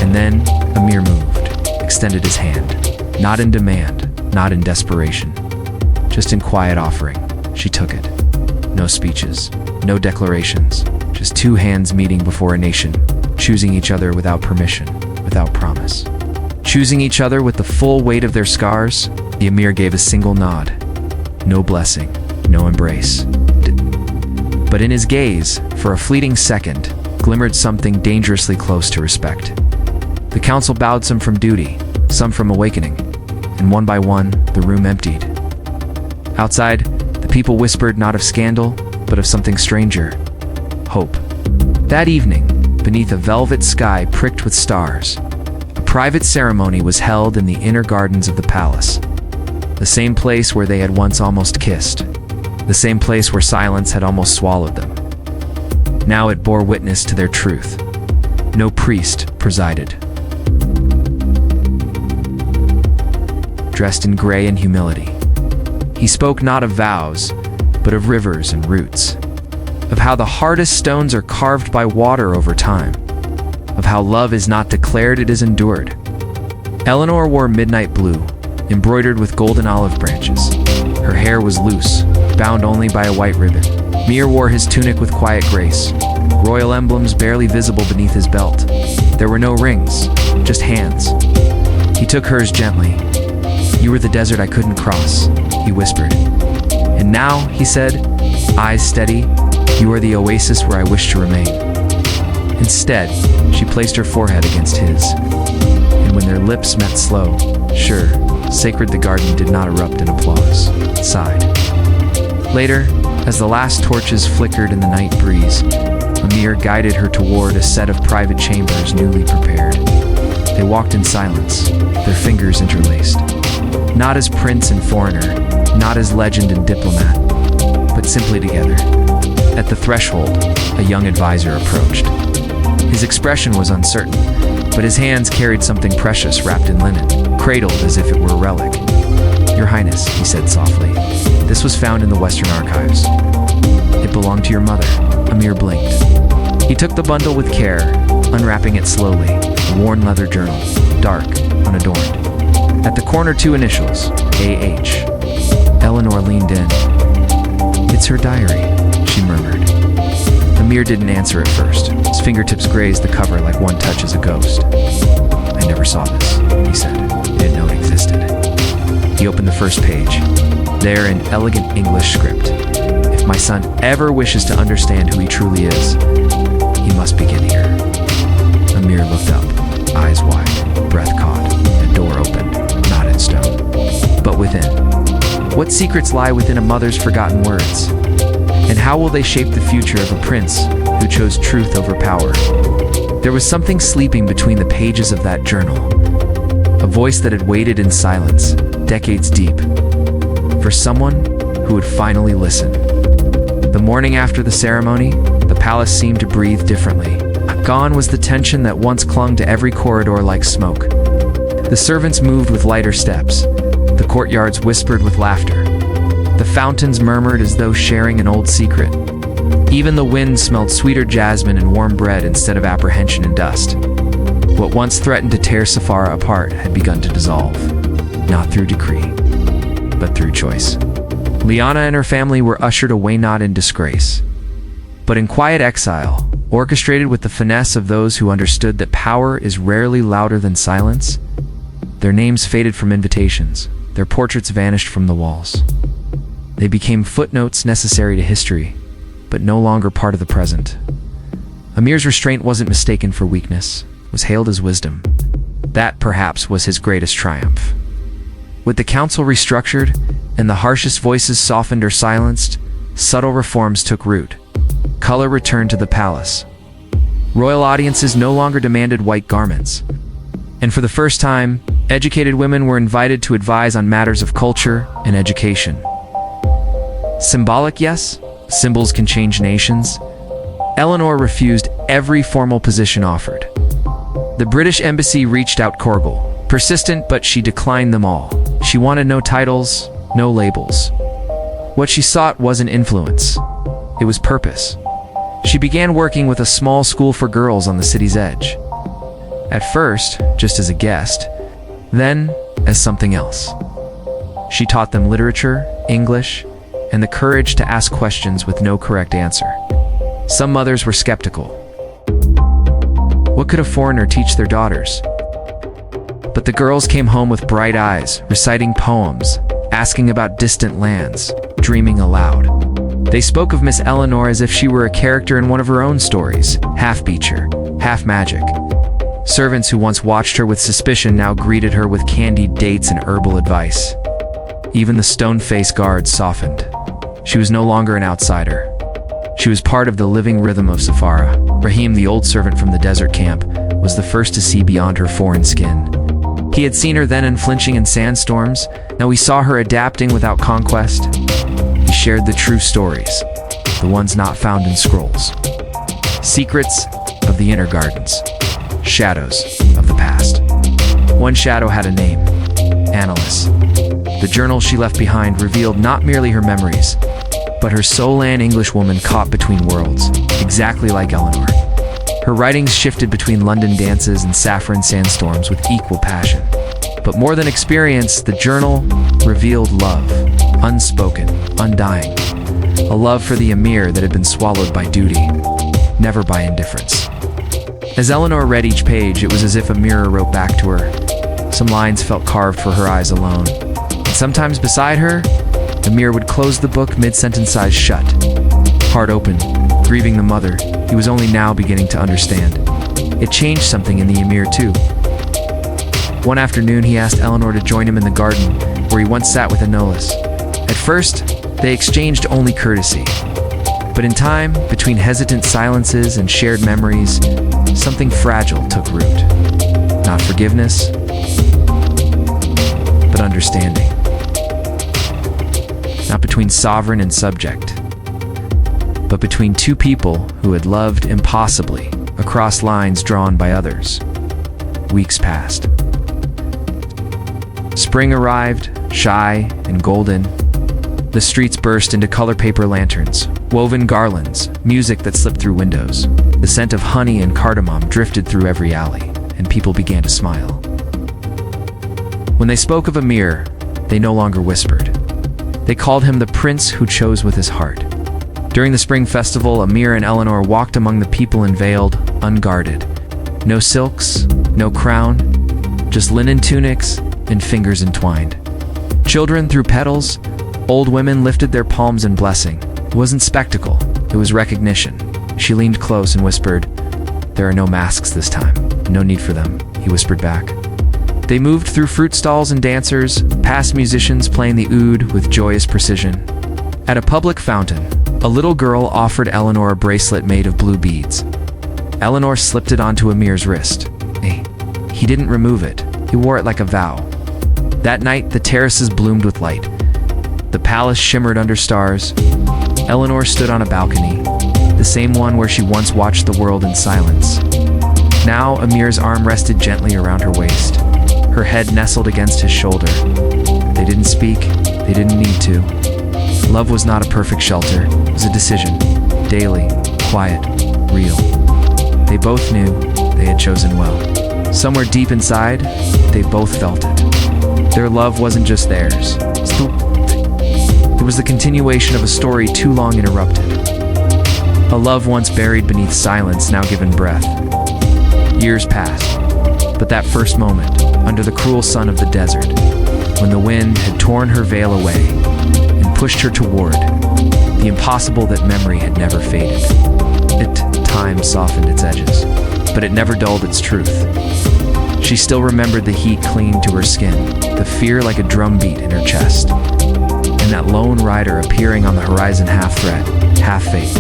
And then Amir moved, extended his hand. Not in demand, not in desperation, just in quiet offering. She took it. No speeches, no declarations, just two hands meeting before a nation, choosing each other without permission, without promise. Choosing each other with the full weight of their scars, the Emir gave a single nod. No blessing, no embrace. But in his gaze, for a fleeting second, glimmered something dangerously close to respect. The council bowed, some from duty, some from awakening, and one by one, the room emptied. Outside, the people whispered not of scandal, but of something stranger. Hope. That evening, beneath a velvet sky pricked with stars, a private ceremony was held in the inner gardens of the palace. The same place where they had once almost kissed. The same place where silence had almost swallowed them. Now it bore witness to their truth. No priest presided. Dressed in gray and humility, he spoke not of vows, but of rivers and roots, of how the hardest stones are carved by water over time, of how love is not declared, it is endured. Eleanor wore midnight blue, embroidered with golden olive branches. Her hair was loose, bound only by a white ribbon. Mir wore his tunic with quiet grace, royal emblems barely visible beneath his belt. There were no rings, just hands. He took hers gently. You were the desert I couldn't cross, he whispered. And now, he said, eyes steady, you are the oasis where I wish to remain. Instead, she placed her forehead against his. And when their lips met slow, sure, sacred the garden did not erupt in applause, it sighed. Later, as the last torches flickered in the night breeze, Amir guided her toward a set of private chambers newly prepared. They walked in silence, their fingers interlaced. Not as prince and foreigner, not as legend and diplomat, but simply together. At the threshold, a young advisor approached. His expression was uncertain, but his hands carried something precious wrapped in linen, cradled as if it were a relic. Your Highness, he said softly, this was found in the Western archives. It belonged to your mother. Amir blinked. He took the bundle with care, unwrapping it slowly, a worn leather journal, dark, unadorned. At the corner, two initials, A.H. Eleanor leaned in. It's her diary, she murmured. Amir didn't answer at first. His fingertips grazed the cover like one touches a ghost. I never saw this, he said. He didn't know it existed. existed. He opened the first page. There, in elegant English script: "If my son ever wishes to understand who he truly is, he must begin here." Amir looked up, eyes wide, breath caught, a door opened, not in stone, but within. What secrets lie within a mother's forgotten words? And how will they shape the future of a prince who chose truth over power? There was something sleeping between the pages of that journal, a voice that had waited in silence, decades deep, for someone who would finally listen. The morning after the ceremony, the palace seemed to breathe differently. Gone was the tension that once clung to every corridor like smoke. The servants moved with lighter steps. The courtyards whispered with laughter. The fountains murmured as though sharing an old secret. Even the wind smelled sweeter jasmine and warm bread instead of apprehension and dust. What once threatened to tear Safara apart had begun to dissolve, not through decree, but through choice. Liana and her family were ushered away not in disgrace, but in quiet exile, orchestrated with the finesse of those who understood that power is rarely louder than silence. Their names faded from invitations, their portraits vanished from the walls. They became footnotes necessary to history, but no longer part of the present. Amir's restraint wasn't mistaken for weakness, was hailed as wisdom. That, perhaps, was his greatest triumph. With the council restructured, and the harshest voices softened or silenced, subtle reforms took root. Color returned to the palace. Royal audiences no longer demanded white garments. And for the first time, educated women were invited to advise on matters of culture and education. Symbolic, yes? Symbols can change nations. Eleanor refused every formal position offered. The British embassy reached out cordial, persistent, but she declined them all. She wanted no titles, no labels. What she sought wasn't influence. It was purpose. She began working with a small school for girls on the city's edge. At first, just as a guest, then as something else. She taught them literature, English, and the courage to ask questions with no correct answer. Some mothers were skeptical. What could a foreigner teach their daughters? But the girls came home with bright eyes, reciting poems, asking about distant lands, dreaming aloud. They spoke of Miss Eleanor as if she were a character in one of her own stories, half Beecher, half magic. Servants who once watched her with suspicion now greeted her with candied dates and herbal advice. Even the stone-faced guards softened. She was no longer an outsider. She was part of the living rhythm of Safara. Rahim, the old servant from the desert camp, was the first to see beyond her foreign skin. He had seen her then unflinching in sandstorms. Now he saw her adapting without conquest. He shared the true stories, the ones not found in scrolls. Secrets of the inner gardens. Shadows of the past. One shadow had a name: Annalise. The journal she left behind revealed not merely her memories, but her soul-an Englishwoman caught between worlds, exactly like Eleanor. Her writings shifted between London dances and saffron sandstorms with equal passion. But more than experience, the journal revealed love, unspoken, undying. A love for the Emir that had been swallowed by duty, never by indifference. As Eleanor read each page, it was as if a mirror wrote back to her. Some lines felt carved for her eyes alone. And sometimes beside her, the mirror would close the book mid-sentence, eyes shut. Heart open, grieving the mother, he was only now beginning to understand. It changed something in the Emir too. One afternoon, he asked Eleanor to join him in the garden, where he once sat with Annalise. At first, they exchanged only courtesy. But in time, between hesitant silences and shared memories, something fragile took root. Not forgiveness, but understanding. Not between sovereign and subject, but between two people who had loved impossibly across lines drawn by others. Weeks passed. Spring arrived, shy and golden. The streets burst into color paper lanterns, woven garlands, music that slipped through windows. The scent of honey and cardamom drifted through every alley, and people began to smile. When they spoke of Emir, they no longer whispered. They called him the prince who chose with his heart. During the spring festival, Emir and Eleanor walked among the people unveiled, unguarded. No silks, no crown, just linen tunics, and fingers entwined. Children threw petals, old women lifted their palms in blessing. It wasn't spectacle, it was recognition. She leaned close and whispered, "There are no masks this time. No need for them," he whispered back. They moved through fruit stalls and dancers, past musicians playing the oud with joyous precision. At a public fountain, a little girl offered Eleanor a bracelet made of blue beads. Eleanor slipped it onto Amir's wrist. He didn't remove it. He wore it like a vow. That night, the terraces bloomed with light. The palace shimmered under stars. Eleanor stood on a balcony, the same one where she once watched the world in silence. Now, Amir's arm rested gently around her waist. Her head nestled against his shoulder. They didn't speak. They didn't need to. Love was not a perfect shelter. It was a decision. Daily, quiet, real. They both knew they had chosen well. Somewhere deep inside, they both felt it. Their love wasn't just theirs. It was the continuation of a story too long interrupted. A love once buried beneath silence, now given breath. Years passed, but that first moment, under the cruel sun of the desert, when the wind had torn her veil away and pushed her toward the impossible that memory had never faded. Time softened its edges, but it never dulled its truth. She still remembered the heat clinging to her skin, the fear like a drumbeat in her chest, and that lone rider appearing on the horizon, half threat, half fate.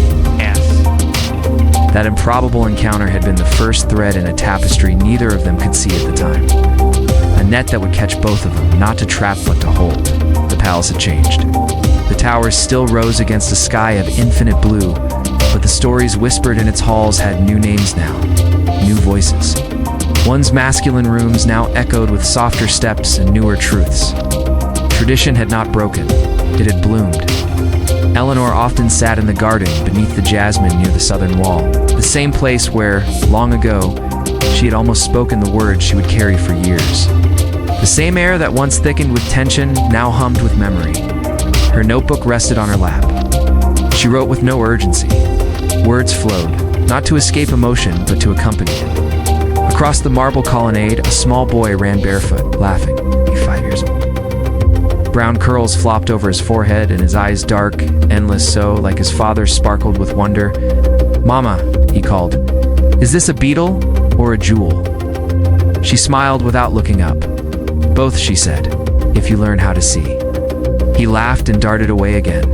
That improbable encounter had been the first thread in a tapestry neither of them could see at the time. A net that would catch both of them, not to trap but to hold. The palace had changed. The towers still rose against a sky of infinite blue, but the stories whispered in its halls had new names now, new voices. One's masculine rooms now echoed with softer steps and newer truths. Tradition had not broken, it had bloomed. Eleanor often sat in the garden beneath the jasmine near the southern wall, the same place where, long ago, she had almost spoken the words she would carry for years. The same air that once thickened with tension now hummed with memory. Her notebook rested on her lap. She wrote with no urgency. Words flowed, not to escape emotion, but to accompany it. Across the marble colonnade, a small boy ran barefoot, laughing. He's 5 years old. Brown curls flopped over his forehead, and his eyes dark, endless so, like his father's, sparkled with wonder. "Mama," he called, "is this a beetle or a jewel?" She smiled without looking up. "Both," she said, "if you learn how to see." He laughed and darted away again.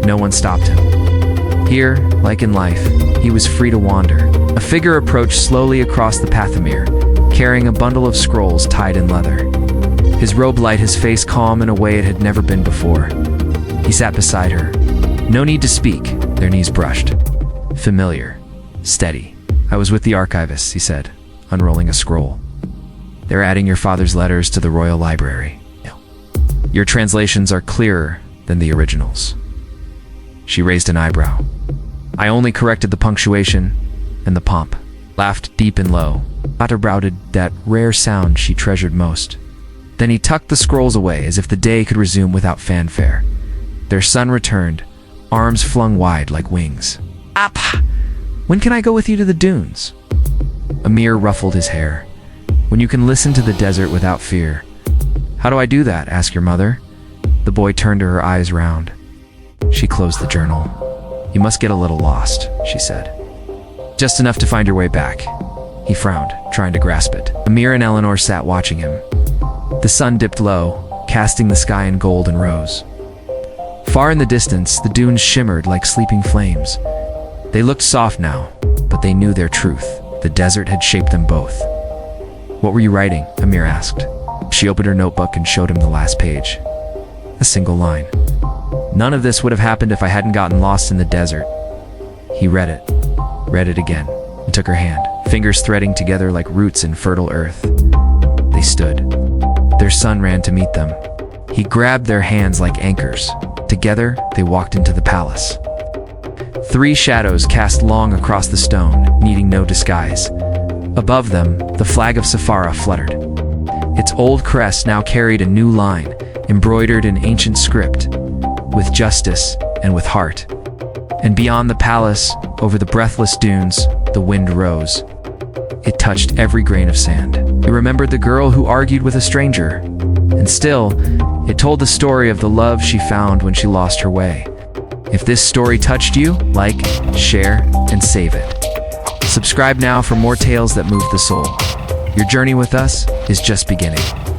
No one stopped him. Here, like in life, he was free to wander. A figure approached slowly across the Pathomir, carrying a bundle of scrolls tied in leather. His robe light his face calm in a way it had never been before. He sat beside her. No need to speak, their knees brushed. Familiar. Steady. "I was with the archivists," he said, unrolling a scroll. "They're adding your father's letters to the royal library. Your translations are clearer than the originals." She raised an eyebrow. "I only corrected the punctuation and the pomp." Laughed deep and low. Utterbrouted that rare sound she treasured most. Then he tucked the scrolls away as if the day could resume without fanfare. Their son returned, arms flung wide like wings. "Up! When can I go with you to the dunes?" Amir ruffled his hair. "When you can listen to the desert without fear." "How do I do that? Ask your mother." The boy turned to her, eyes round. She closed the journal. "You must get a little lost," she said. "Just enough to find your way back." He frowned, trying to grasp it. Amir and Eleanor sat watching him. The sun dipped low, casting the sky in gold and rose. Far in the distance, the dunes shimmered like sleeping flames. They looked soft now, but they knew their truth. The desert had shaped them both. "What were you writing?" Amir asked. She opened her notebook and showed him the last page. A single line. "None of this would have happened if I hadn't gotten lost in the desert." He read it again, and took her hand, fingers threading together like roots in fertile earth. They stood. Their son ran to meet them. He grabbed their hands like anchors. Together, they walked into the palace. 3 shadows cast long across the stone, needing no disguise. Above them, the flag of Safara fluttered. Its old crest now carried a new line, embroidered in ancient script, with justice and with heart. And beyond the palace, over the breathless dunes, the wind rose. It touched every grain of sand. He remembered the girl who argued with a stranger, And still, it told the story of the love she found when she lost her way. If this story touched you, like, share, and save it. Subscribe now for more tales that move the soul. Your journey with us is just beginning.